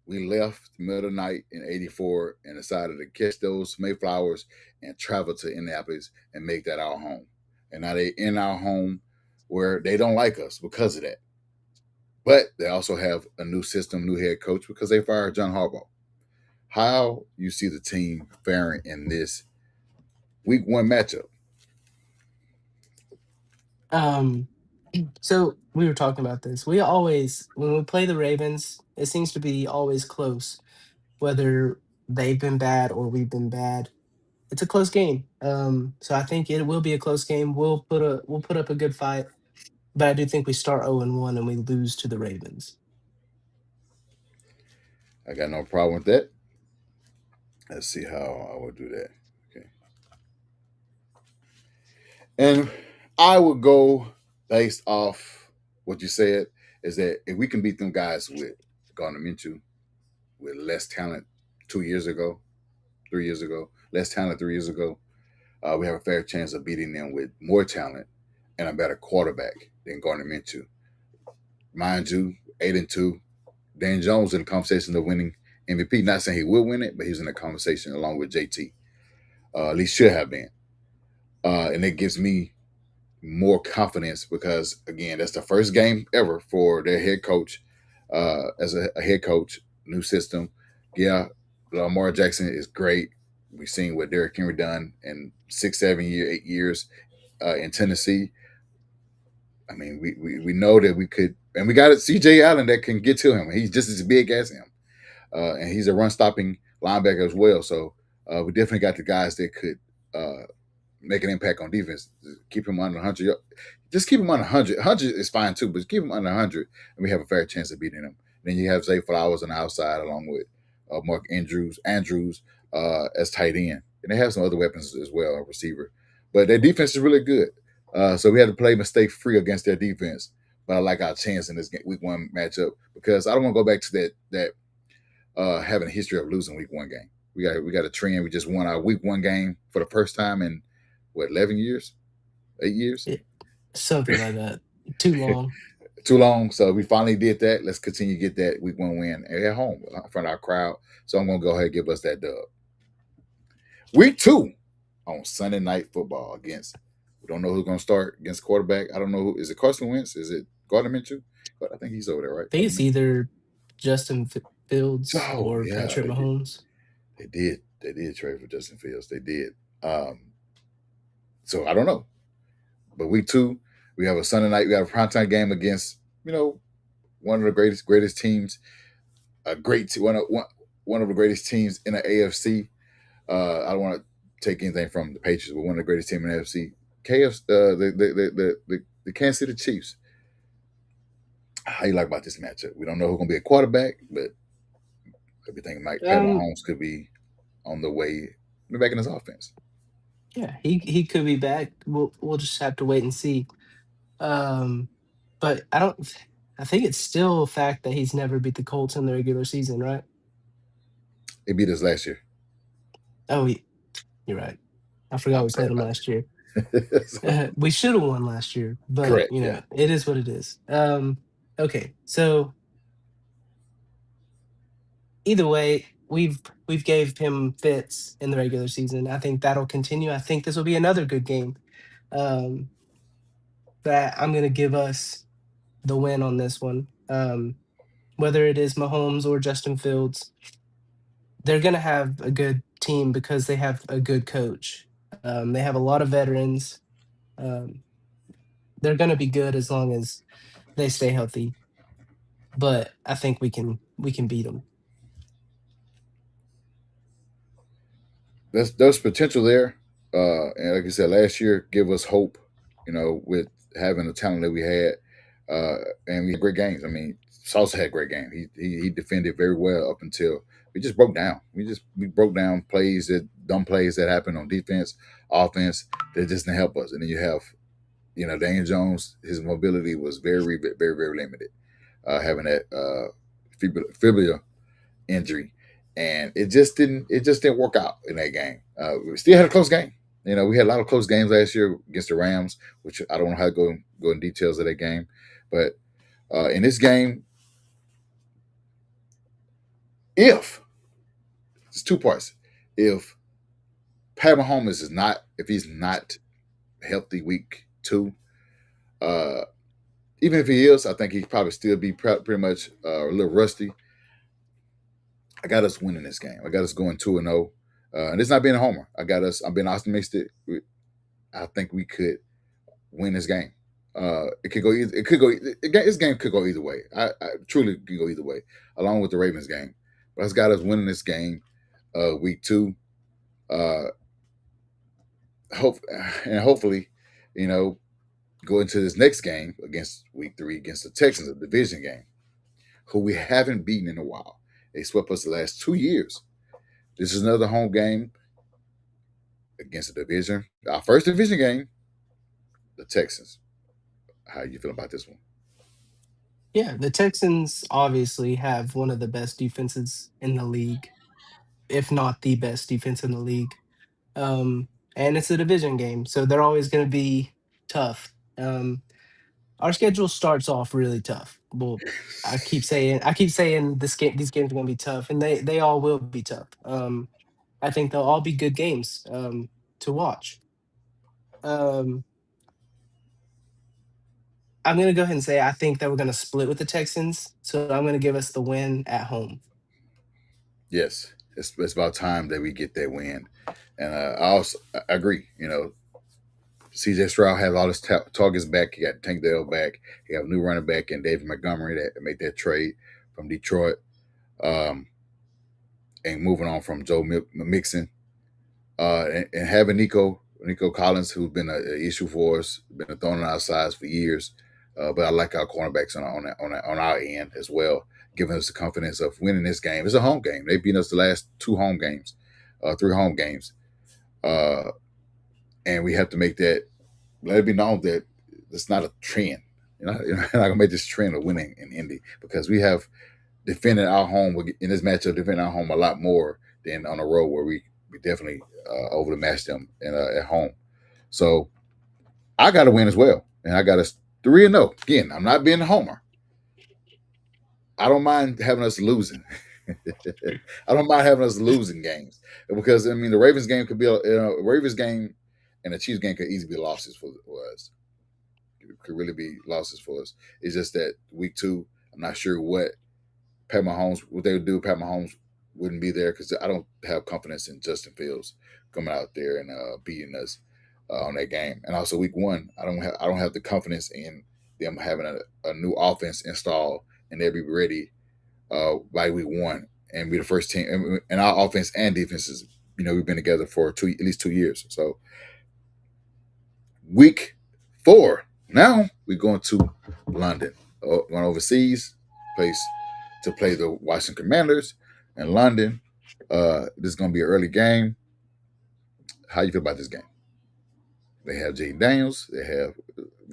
we left the middle of the night in '84 and decided to catch those Mayflowers and travel to Indianapolis and make that our home. And now they in our home where they don't like us because of that. But they also have a new system, new head coach because they fired John Harbaugh. How you see the team faring in this week 1 matchup? Um, so we were talking about this. We always, when we play the Ravens, it seems to be always close, whether they've been bad or we've been bad. It's a close game. So I think it will be a close game. We'll put up a good fight, but I do think we start 0-1 and we lose to the Ravens. I got no problem with that. Let's see how I will do that. Okay. And I would go based off what you said is that if we can beat them guys with Gardner Minshew with less talent 2 years ago, 3 years ago, less talent 3 years ago, we have a fair chance of beating them with more talent and a better quarterback than Gardner Minshew. Mind you, 8-2. Dan Jones in the conversation of winning MVP. Not saying he will win it, but he's in the conversation along with JT. At least should have been. And it gives me more confidence because, again, that's the first game ever for their head coach as a head coach, new system. Yeah, Lamar Jackson is great. We've seen what Derrick Henry done in 6, 7 years, 8 years in Tennessee. I mean, we know that we could, and we got C.J. Allen that can get to him. He's just as big as him, and he's a run stopping linebacker as well. So we definitely got the guys that could make an impact on defense. Keep him under 100. Just keep him under 100. 100 is fine too, but keep him under 100, and we have a fair chance of beating him. Then you have Zay Flowers on the outside, along with Mark Andrews as tight end, and they have some other weapons as well, a receiver. But their defense is really good. So we had to play mistake free against their defense. But I like our chance in this week 1 matchup because I don't want to go back to that having a history of losing week 1 game. We got a trend. We just won our week 1 game for the first time in 11 years, 8 years, Yeah, something like that. Too long. too long. So we finally did that. Let's continue to get that week 1 win at home in front of our crowd. So I'm gonna go ahead and give us that dub. Week 2 on Sunday Night Football against. We don't know who's gonna start against quarterback. I don't know who is it. Carson Wentz? Is it Gardner Minshew? But I think he's over there, right? I think Gardner it's Minshew. either Justin Fields Oh or yeah, Patrick Mahomes. they did They did trade for Justin Fields. They did. So I don't know. But week 2, we have a Sunday night. We have a primetime game against one of the greatest teams, one of the greatest teams in the AFC. I don't want to take anything from the Patriots, but one of the greatest teams in the AFC. The Kansas City Chiefs. How you like about this matchup? We don't know who's going to be a quarterback, but everything Pat Um, Mahomes could be on the way back in his offense. yeah, he could be back. We'll just have to wait and see. Um, but I don't. I think it's still a fact that he's never beat the Colts in the regular season, right? It beat us last year. Oh, you're right. I forgot I'm we sorry played him about last year. that. So, We should have won last year, but correct. Yeah. it is what it is. Okay, so either way, we've gave him fits in the regular season. I think that'll continue. I think this will be another good game. Um, that I'm gonna give us the win on this one. Whether it is Mahomes or Justin Fields, they're gonna have a good team because they have a good coach. They have a lot of veterans. Um, they're gonna be good as long as they stay healthy. But I think we can beat them. There's potential there. And like you said, last year give us hope, with having the talent that we had. And we had great games. I mean, Sauce had a great game. He defended very well up until we just broke down. We broke down dumb plays that happened on defense, offense that just didn't help us. And then you have, Daniel Jones, his mobility was very, very, very limited. Having that fibula injury, and it just didn't work out in that game. We still had a close game. We had a lot of close games last year against the Rams, which I don't know how to go in details of that game, but in this game, if it's 2 parts, if Pat Mahomes if he's not healthy week 2, uh, even if he is, I think he'd probably still be pretty much a little rusty. I got us winning this game. I got us going 2-0. And it's not being a homer. I'm being optimistic. I think we could win this game. It could go either. It could go. This game could go either way. I truly could go either way, along with the Ravens game. But it's got us winning this game, week 2. Uh, hopefully, go into this next game against week 3 against the Texans, a division game, who we haven't beaten in a while. They swept us the last 2 years. This is another home game against the division. Our first division game, the Texans. How you feel about this one? Yeah, the Texans obviously have one of the best defenses in the league, if not the best defense in the league. And it's a division game, so they're always going to be tough. Our schedule starts off really tough. Well, I keep saying these games are going to be tough, and they all will be tough. I think they'll all be good games to watch. Um, I'm going to go ahead and say I think that we're going to split with the Texans, so I'm going to give us the win at home. Yes, it's about time that we get that win. And I agree. CJ Stroud has all his targets back. He got Tank Dell back. He have a new running back and David Montgomery that made that trade from Detroit. Um, and moving on from Joe Mixon. And having Nico Collins, who's been an issue for us, been a thorn in our sides for years. But I like our cornerbacks on our end as well, giving us the confidence of winning this game. It's a home game. They beat us the last 3 home games, and we have to let it be known that it's not a trend. You're not gonna make this trend of winning in Indy because we have defended our home in this matchup, defending our home a lot more than on the road where we definitely overmatched them at home. So I got to win as well, and I got us 3-0. Again, I'm not being a homer. I don't mind having us losing. I don't mind having us losing games because the Ravens game could be a Ravens game, and the Chiefs game could easily be losses for us. It could really be losses for us. It's just that week 2, I'm not sure what they would do. Pat Mahomes wouldn't be there because I don't have confidence in Justin Fields coming out there and beating us on that game. And also week one, I don't have the confidence in them having a new offense installed and they'll be ready by week one and be the first team. And our offense and defenses, we've been together for at least 2 years. So week four, now we're going to London, going overseas, place to play the Washington Commanders in London. This is going to be an early game. How you feel about this game? They have Jaden Daniels. They have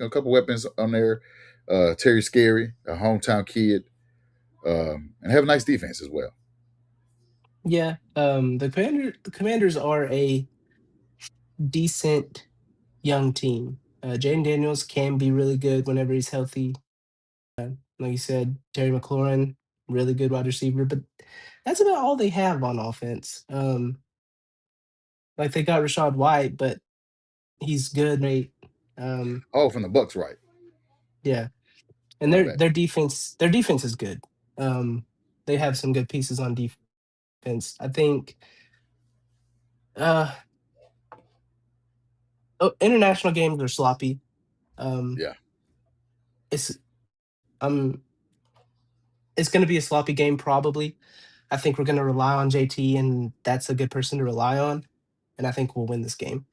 a couple weapons on there. Terry Scary, a hometown kid, and have a nice defense as well. Yeah, the Commanders are a decent young team. Jaden Daniels can be really good whenever he's healthy. Like you said, Terry McLaurin, really good wide receiver, but that's about all they have on offense. Like they got Rashad White, but he's good, right? Um, Oh, from the Bucks, right? yeah, and My their bad. their defense is good. Um, they have some good pieces on defense. I think uh, international games are sloppy. Um, Yeah. it's um, it's going to be a sloppy game probably. I think we're going to rely on JT, and that's a good person to rely on. And I think we'll win this game.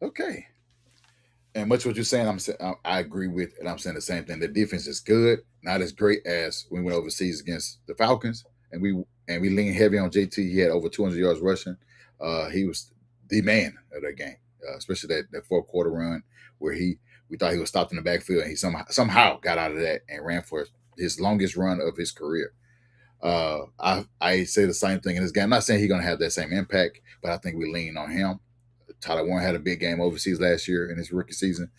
Okay. And much what you're saying, I agree with, and I'm saying the same thing. The defense is good, not as great as when we went overseas against the Falcons, and we leaned heavy on JT. He had over 200 yards rushing. He was the man of that game, especially that fourth quarter run where we thought he was stopped in the backfield, and he somehow got out of that and ran for his longest run of his career. I say the same thing in this game. I'm not saying he's going to have that same impact, but I think we lean on him. Tyler Warren had a big game overseas last year in his rookie season.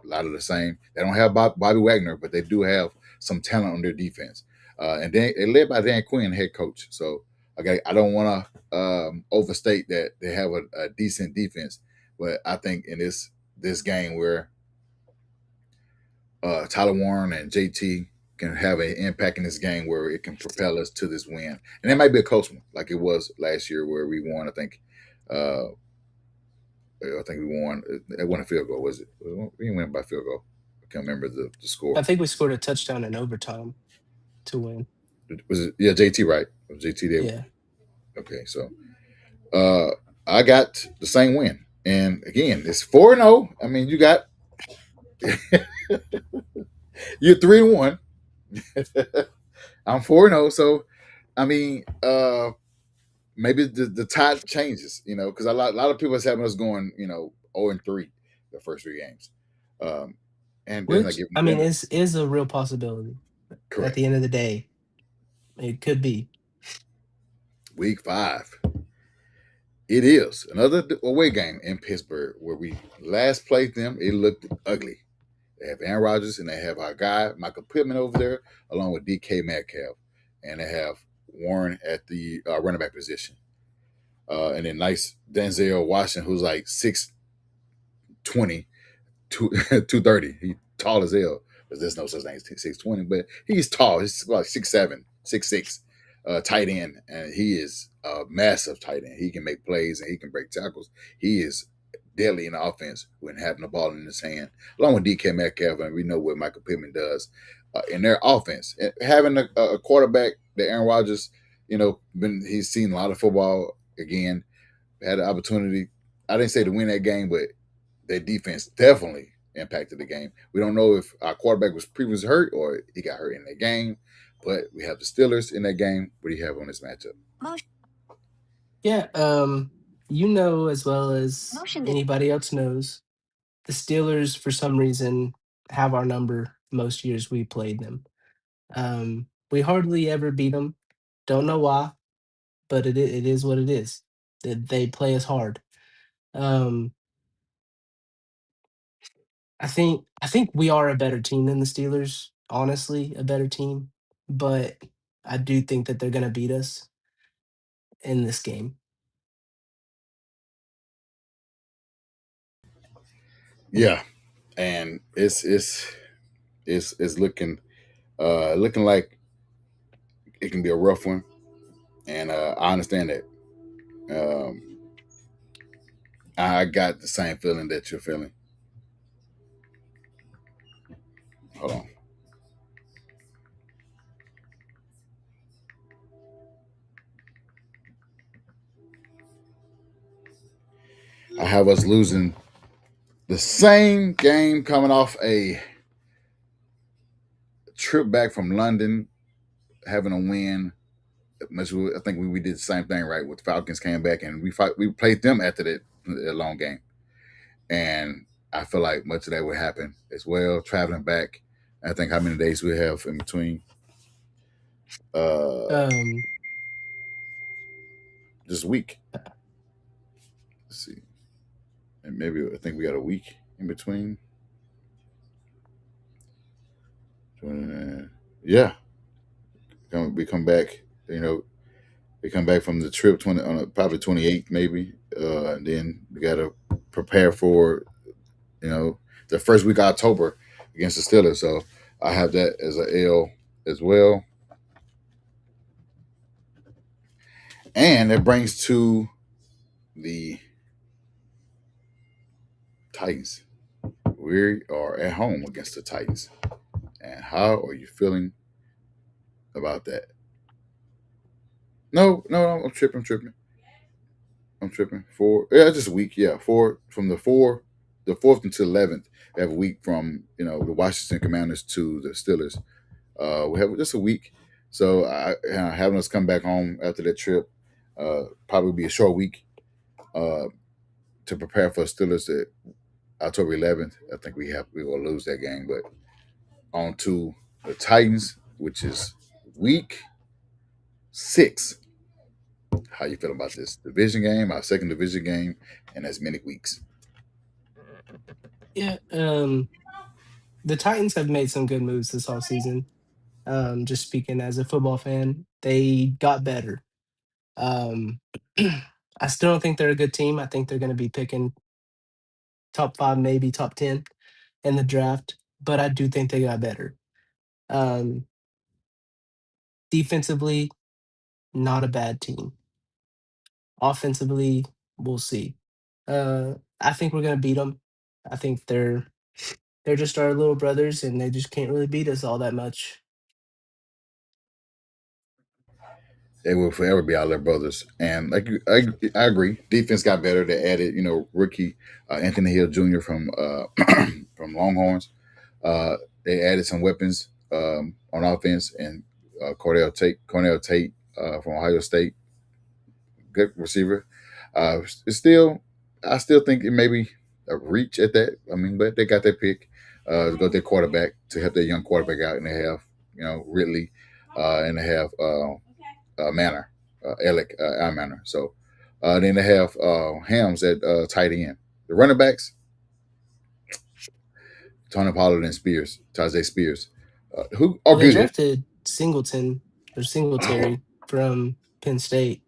A lot of the same. They don't have Bobby Wagner, but they do have some talent on their defense. And then they're led by Dan Quinn, head coach. So okay, I don't want to overstate that they have a decent defense, but I think in this game where Tyler Warren and JT can have an impact in this game where it can propel us to this win, and it might be a close one, like it was last year where we won. I think we won. It wasn't a field goal, was it? We didn't win by field goal. I can't remember the I score. think we scored a touchdown in overtime to win. Was it? Yeah, JT, right? It was JT there. Yeah. Okay, so uh, I got the same win, and again, it's 4-0. I mean, you're 3-1. I'm 4-0. So, I mean, maybe the tide changes, because a lot of people is having us going, 0-3 the first three games. And then I Which give I mean then is a real possibility. At correct. the end of the day, it could be. Week five. It is another away game in Pittsburgh where we last played them. It looked ugly. They have Aaron Rodgers and they have our guy Michael Pittman over there, along with DK Metcalf, and they have Warren at the running back position, and then nice Denzel Washington, who's like 6'20", 230. He tall as hell. But there's no such thing as 6'20", but he's tall. He's like 6'7", 6'6", tight end, and he is a massive tight end. He can make plays and he can break tackles. He is deadly in the offense when having the ball in his hand, along with DK Metcalf, and we know what Michael Pittman does in their offense. And having a quarterback that Aaron Rodgers, he's seen a lot of football again, had an opportunity. I didn't say to win that game, but their defense definitely impacted the game. We don't know if our quarterback was previously hurt or he got hurt in that game, but we have the Steelers in that game. What do you have on this matchup? Yeah, as well as anybody else knows, the Steelers for some reason have our number most years we played them. We hardly ever beat them. Don't know why, but it is what it is. They play us hard. Um, I think we are a better team than the Steelers. Honestly, a better team, but I do think that they're gonna beat us in this game. Yeah, and it's looking like it can be a rough one, and I understand that. Um, I got the same feeling that you're feeling. Hold on. I have us losing the same game coming off a trip back from London, having a win. I think we did the same thing, right? With the Falcons came back and we played them after that long game. And I feel like much of that would happen as well. Traveling back, I think how many days we have in between. Uh, Um, just a week. Let's see, and maybe I think we got a week in between. Yeah, we come back. We come back from the trip probably 28th maybe, and then we got to prepare for you know the first week of October against the Steelers. So I have that as a L as well, and it brings to the Titans. We are at home against the Titans, and how are you feeling about that? No, no, no, I'm tripping. I'm tripping. Yeah, just a week. Yeah, the fourth until 11th. We have a week from the Washington Commanders to the Steelers. We have just a week, so having us come back home after that trip, probably be a short week uh, to prepare for Steelers at October 11th. I think we will lose that game, but on to the Titans, which is week 6. How you feel about this division game, our second division game, in as many weeks? yeah, the Titans have made some good moves this offseason. Just speaking as a football fan, they got better. Um, I still don't think they're a good team. I think they're going to be picking top five, maybe top 10 in the draft, but I do think they got better. Um, Defensively, not a bad team. Offensively, we'll see. I think we're gonna beat them. I think they're just our little brothers, and they just can't really beat us all that much. They will forever be our little brothers. And I agree. Defense got better. They added, rookie Anthony Hill Jr. from from Longhorns. They added some weapons on offense, and Cornell Tate from Ohio State, good receiver. It's still, I still think it may be a reach at that. I mean, but they got their pick to go their quarterback to help their young quarterback out, and they have Ridley, and they have Manor, Alec Manor. So then they have Hams at tight end. The running backs, Tony Pollard and Tajay Spears, who are Well, they good. drafted Singleton or Oh, Singletary from Penn State.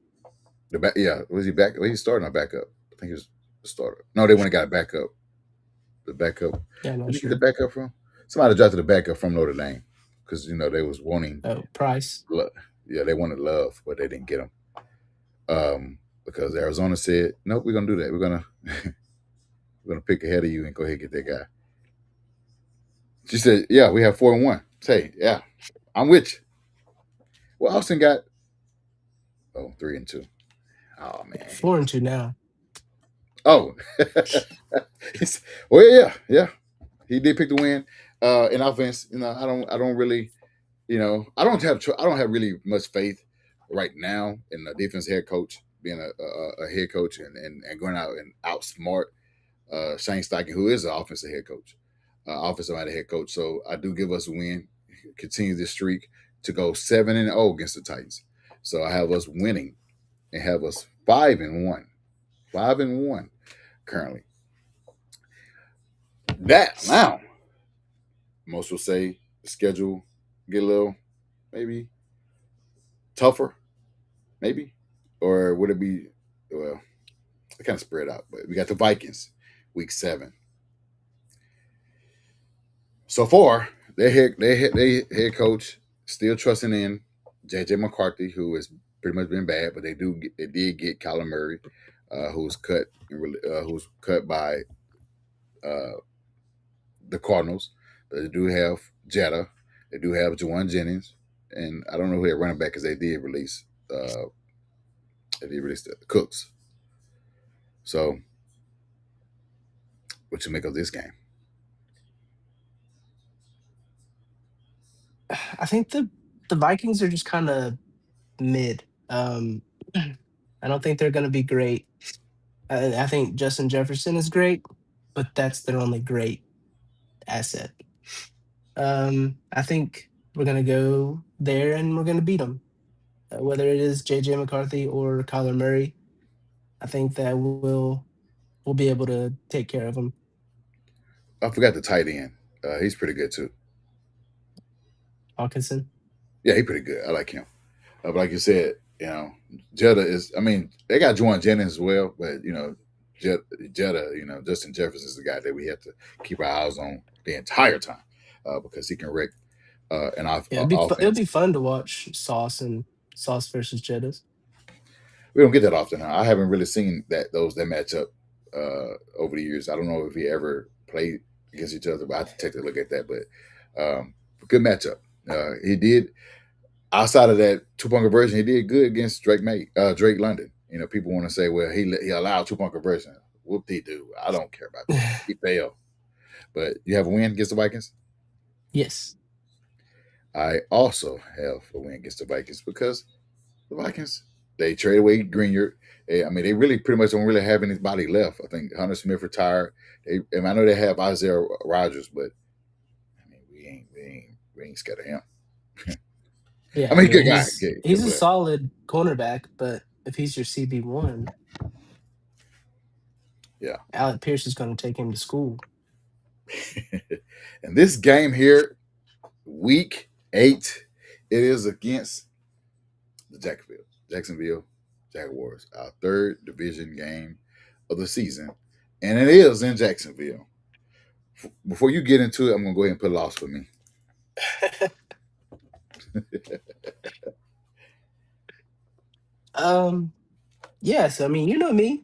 the back, yeah, was he back? Was he starting or backup? I think he was the starter. No, they went and got a backup. The backup. Yeah, I'm Did not he get the sure. backup from? Somebody drafted the backup from Notre Dame because they was wanting, Oh, Price. yeah, they wanted Love, but they didn't get him. Because Arizona said, nope, we're gonna do that. We're gonna pick ahead of you and go ahead and get that guy. She said, yeah, we have 4-1. Say, yeah, I'm with you. Well, Austin got 3-2. Oh man. 4-2 now. Oh, well, yeah. He did pick the win. In offense, I don't really, I don't have really much faith right now in the defense head coach being a head coach and going out and outsmart Shane Steichen, who is an offensive head coach, offensive minded head coach. So I do give us a win, continue this streak to go 7-0 against the Titans. So I have us winning and have us 5-1, 5-1 currently. That now, most will say the schedule get a little maybe tougher, maybe, or would it be? Well, it kind of spread out, but we got the Vikings, week 7. So far, their head coach still trusting in JJ McCarthy, who has pretty much been bad, but they did get Kyler Murray, who was cut who was cut by uh, the Cardinals. They do have Jetta. They do have Jawan Jennings, and I don't know who their running back because they did release the Cooks. So, what you make of this game? I think the Vikings are just kind of mid. I don't think they're going to be great. I think Justin Jefferson is great, but that's their only great asset. I think we're going to go there and we're going to beat them. Whether it is JJ McCarthy or Kyler Murray, I think that we'll be able to take care of them. I forgot the tight end. He's pretty good too. Hawkinson. Yeah, he's pretty good. I like him. But like you said, Jetta is. I mean, they got Juwan Jennings as well, but Jetta, Justin Jefferson is the guy that we have to keep our eyes on the entire time because he can wreck Yeah, it'll offense. be fun to watch Sauce versus Jettas. We don't get that often. Huh? I haven't really seen that match up over the years. I don't know if he ever played against each other, but I have to take a look at that. But good matchup. He did outside of that 2 point conversion. He did good against Drake London. People want to say, well, he allowed 2 point conversion. Whoop de do. I don't care about that. He failed. But you have a win against the Vikings. Yes. I also have a win against the Vikings because the Vikings, they traded away Greenyard. I mean, they really pretty much don't really have anybody left. I think Hunter Smith retired. And I know they have Isaiah Rogers, but I mean, we ain't scared of him. Yeah, I I mean, mean good guy, good he's a player. solid cornerback, but if he's your CB1, Yeah. Alec Pierce is going to take him to school. And this game here, week 8, it is against the Jacksonville Jaguars, our third division game of the season, and it is in Jacksonville. Before you get into it, I'm gonna go ahead and put a loss for me. um, yeah, so I mean, you know me.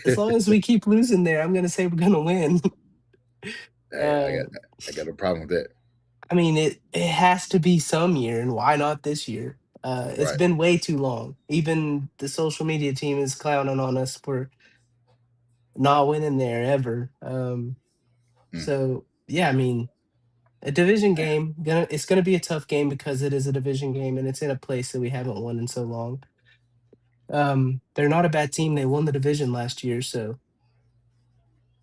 As long as we keep losing there, I'm going to say we're going to win. Hey, uh, I got a problem with that. I mean, it has to be some year, and why not this year? It's Right. been way too long. Even the social media team is clowning on us for not winning there ever. Mm, So yeah, I mean, a division game, it's gonna be a tough game because it is a division game and it's in a place that we haven't won in so long. They're not a bad team. They won the division last year, so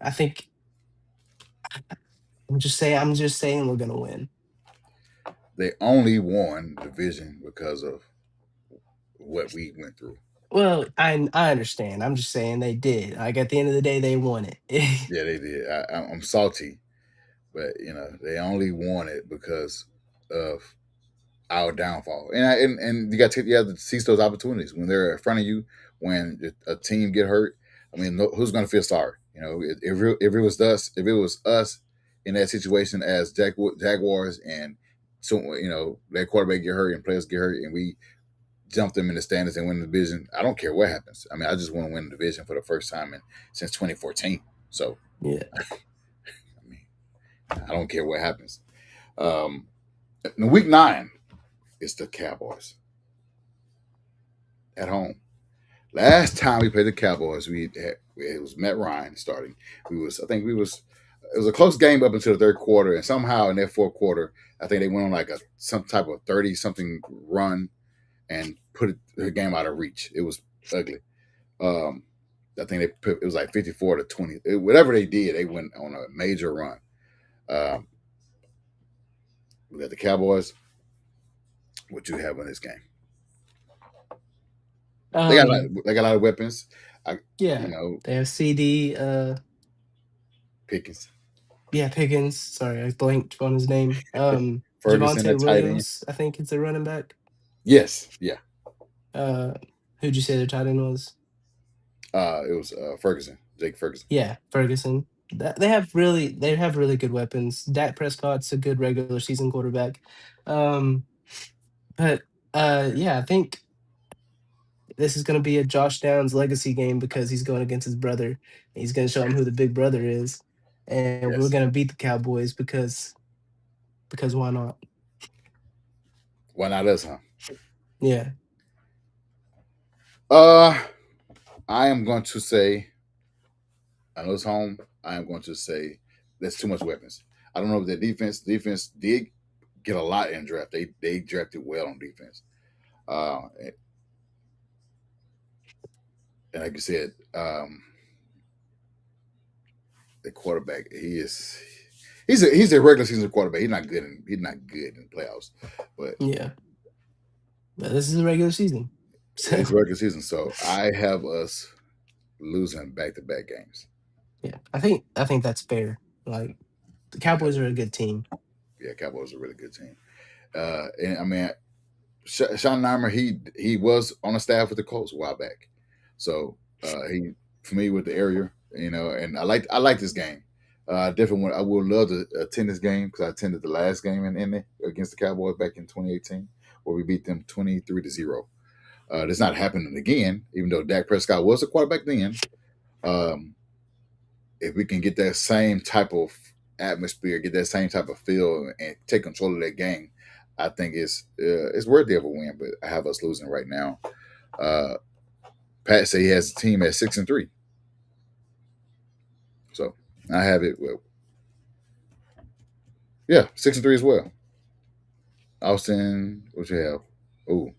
I think I'm just saying we're gonna win. they only won the division because of what we went through. Well, I understand. I'm just saying they did. Like at the end of the day, they won it. Yeah, they did. I'm salty, but they only won it because of our downfall. And you have to seize those opportunities when they're in front of you. When a team get hurt, I mean, who's going to feel sorry? If it was us in that situation as Jaguars, and so that quarterback get hurt and players get hurt, and we jump them in the standings and win the division. I don't care what happens. I mean, I just want to win the division for the first time since 2014. So, Yeah. I mean, I don't care what happens. In week 9, it's the Cowboys at home. Last time we played the Cowboys, it was Matt Ryan starting. It was a close game up until the third quarter, and somehow in that fourth quarter, I think they went on like some type of 30 something run and put the game out of reach. It was ugly. I think it was like 54-20. Whatever they did, they went on a major run. We got the Cowboys. What you have in this game? Um, They got a lot of weapons. You yeah. know, They have CD. Pickens, Yeah, Pickens. Sorry, I blanked on his name. Ferguson Javante at tight end. Williams, I think it's a running back. Yes, yeah. Uh, who'd you say their tight end was? It was Ferguson, Jake Ferguson. Yeah, Ferguson. They have really good weapons. Dak Prescott's a good regular season quarterback. Um, but Yeah, I think this is going to be a Josh Downs legacy game because he's going against his brother. He's going to show him who the big brother is, and we're Yes. going to beat the Cowboys because why not? Why not us, huh? Yeah, Uh, I am going to say, I know it's home. I am going to say there's too much weapons. I don't know if the defense did get a lot in draft. They drafted well on defense. And like you said, the quarterback, he's a regular season quarterback. He's not good in playoffs, but yeah. But this is a regular season, it's so regular season. So I have us losing back to back games. yeah. I think that's fair. Like the I have Cowboys are a good team. Yeah, Cowboys are a really good team. And I mean, Sean Neimer, he was on the staff with the Colts a while back, so he familiar with the area, and I like this game. Definitely, I would love to attend this game because I attended the last game in Indy against the Cowboys back in 2018, where we beat them 23-0. That's not happening again, even though Dak Prescott was the quarterback then. Um, if we can get that same type of atmosphere, get that same type of feel, and take control of that game, I think it's worthy of a win. But I have us losing right now. Uh, Pat say he has a team at 6-3, so I have it. Well, yeah, 6-3 as well. Austin, what you have? Oh,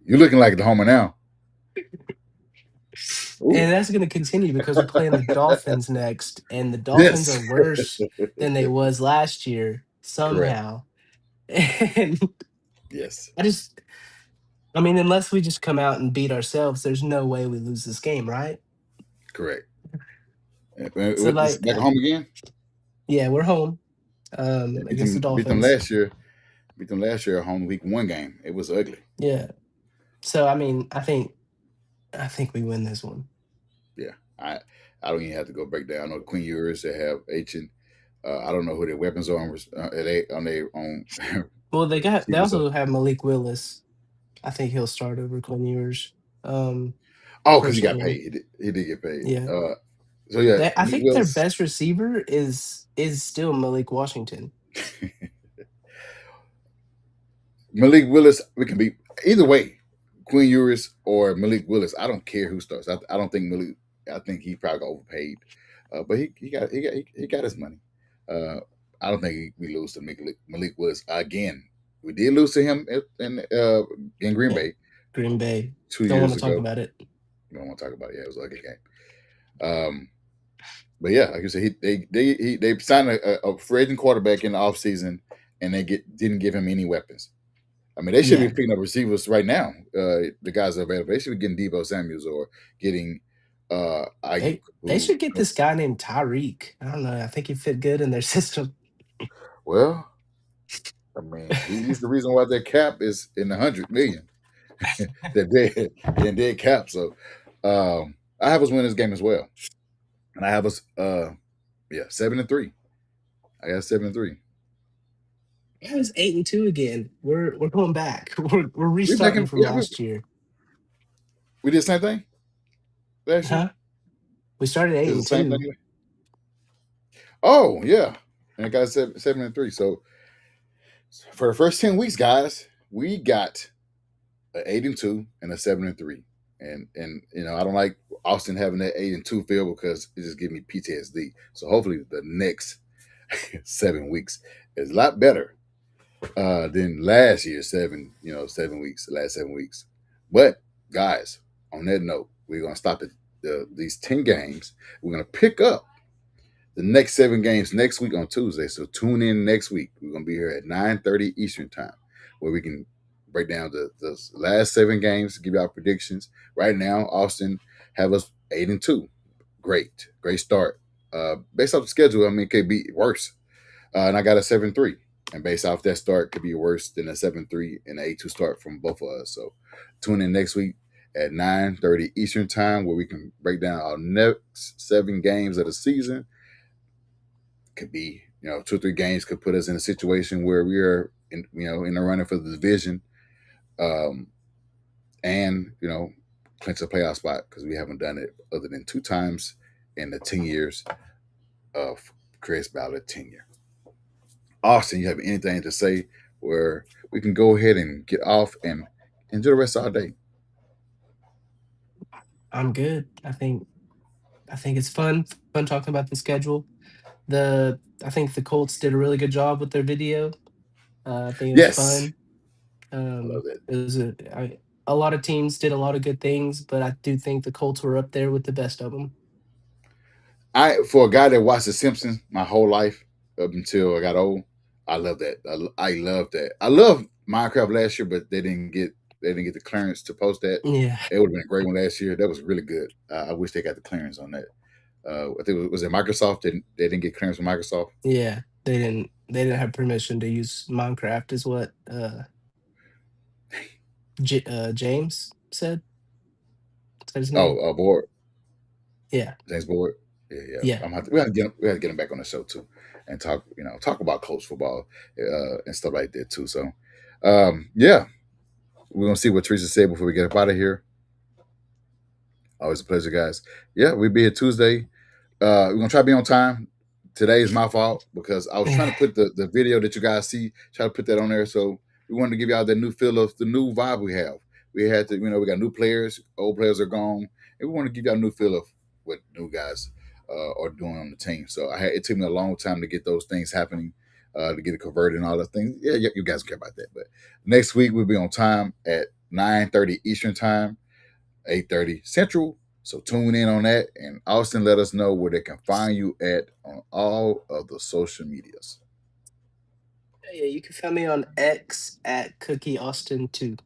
you looking like the homer now. Ooh, And that's going to continue because we're playing the Dolphins next, and the Dolphins yes, are worse than they was last year correct. somehow. And Yes, I just, I mean, unless we just come out and beat ourselves, there's no way we lose this game, right? correct. So This like, back at home again. yeah, we're home Yeah, against the beat them Dolphins. last year. Beat them last year at home week one game. It was ugly. Yeah. So I mean, I think we win this one. Yeah, I don't even have to go break down. I know Queen Ewers, they have H and I don't know who their weapons are on their own They receivers. So, also have Malik Willis. I think he'll start over Quinn Ewers. oh, because he got Personally, paid. He did get paid. yeah. So yeah, I Malik think their Willis, best receiver is still Malik Washington. Malik Willis. We can be either way, Queen Ewers or Malik Willis. I don't care who starts. I don't think Malik. I think he probably got overpaid, but he got his money. Uh, I don't think we lose to Malik Willis again. We did lose to him in Green Yeah. Bay Green Bay. two Don't want years to talk ago. about it. We don't want to talk about it. Yeah, it was an ugly game. But yeah, like you said, they signed a free agent quarterback in the offseason, and they didn't give him any weapons. I mean, they should be Yeah. picking up receivers right now. The guys are available. They should be getting Debo Samuels or getting Ayuk. They should get this guy named Tyreek. I don't know. I think he fit good in their system. Well, I mean, he's the reason why their cap is in the 100 million. They're dead cap. So I have us win this game as well, and I have us 7-3. I got 7-3. Yeah, it's 8-2 again. We're going back. We're We back restarting in, from yeah, last year. we did the same thing last year. Huh? We started eight Is and the same two. thing? Oh yeah, and I got 7-3. So for the first 10 weeks, guys, we got an 8-2 and a 7-3. And I don't like Austin having that 8-2 feel because it just gives me PTSD. So hopefully the next 7 weeks is a lot better than last year's 7 weeks, the last 7 weeks. But guys, on that note, we're gonna stop these 10 games. We're gonna pick up the next 7 games next week on Tuesday. So tune in next week. We're gonna be here at 9:30 Eastern time, where we can break down the last 7 games, give you our predictions. Right now, Austin have us 8-2. Great start. Based off the schedule, I mean, it could be worse. And I got a 7-3. And based off that start, could be worse than a 7-3 and an 8-2 start from both of us. So tune in next week at 9:30 Eastern time, where we can break down our next 7 games of the season. Could be, 2 or 3 games could put us in a situation where we are in the running for the division, um, and clinch a playoff spot because we haven't done it other than 2 times in the 10 years of Chris Ballard tenure. Austin, you have anything to say where we can go ahead and get off and enjoy the rest of our day? I'm good. I think it's fun talking about the schedule. I think the Colts did a really good job with their video. I think it was Yes, fun. I love that. It was a lot of teams did a lot of good things, but I do think the Colts were up there with the best of them. For a guy that watched The Simpsons my whole life up until I got old, I love that. I love that. I love Minecraft last year, but they didn't get the clearance to post that. Yeah, It would have been a great one last year. That was really good. I wish they got the clearance on that. I think was it Microsoft? They didn't get clearance from Microsoft. yeah. They didn't have permission to use Minecraft, is what James said. Is that his name? Oh, board Yeah, James Board. Yeah, yeah. yeah. We have to get him back on the show too, and talk about coach football and stuff like that too. So, yeah, we're gonna see what Teresa said before we get up out of here. Always a pleasure, guys. Yeah, we'll be here Tuesday. We're gonna try to be on time. Today is my fault because I was trying to put the video that you guys see, try to put that on there. So we wanted to give y'all the new feel of the new vibe we have. We had to, we got new players, old players are gone, and we want to give y'all a new feel of what new guys are doing on the team. So it took me a long time to get those things happening, to get it converted and all those things. Yeah, you guys care about that. But next week we'll be on time at 9:30 Eastern time, 8:30 Central. So tune in on that. And Austin, let us know where they can find you at on all of the social medias. Yeah, you can find me on X at Cookie Austin 2.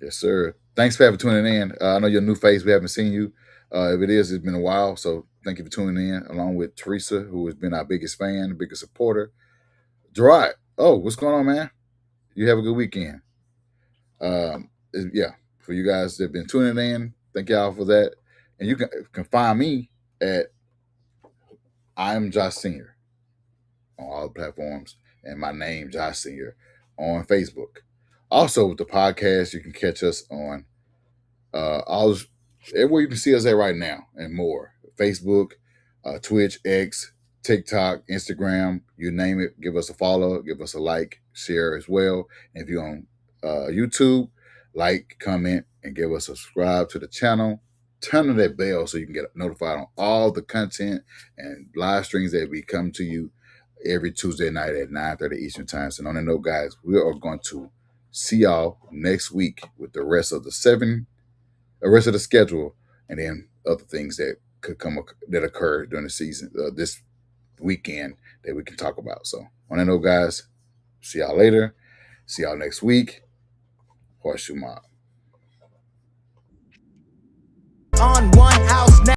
Yes, sir. Thanks for tuning in. I know you're a new face. We haven't seen you. If it is, it's been a while. So thank you for tuning in, along with Teresa, who has been our biggest fan, biggest supporter. Gerard, what's going on, man? You have a good weekend. Yeah, for you guys that have been tuning in, thank y'all for that. And you can find me at I'm Josh Senior on all platforms, and my name Josh Senior on Facebook. Also, with the podcast, you can catch us on all everywhere you can see us at right now and more. Facebook, Twitch, X, TikTok, Instagram, you name it. Give us a follow, give us a like, share as well. And if you're on YouTube, like, comment, and give us a subscribe to the channel. Turn on that bell so you can get notified on all the content and live streams that we come to you every Tuesday night at 9:30 Eastern time. So on that note, guys, we are going to see y'all next week with the rest of the schedule, and then other things that could that occur during the season, this weekend, that we can talk about. So on that note, guys, see y'all later. See y'all next week. Horseshoe Mob. On one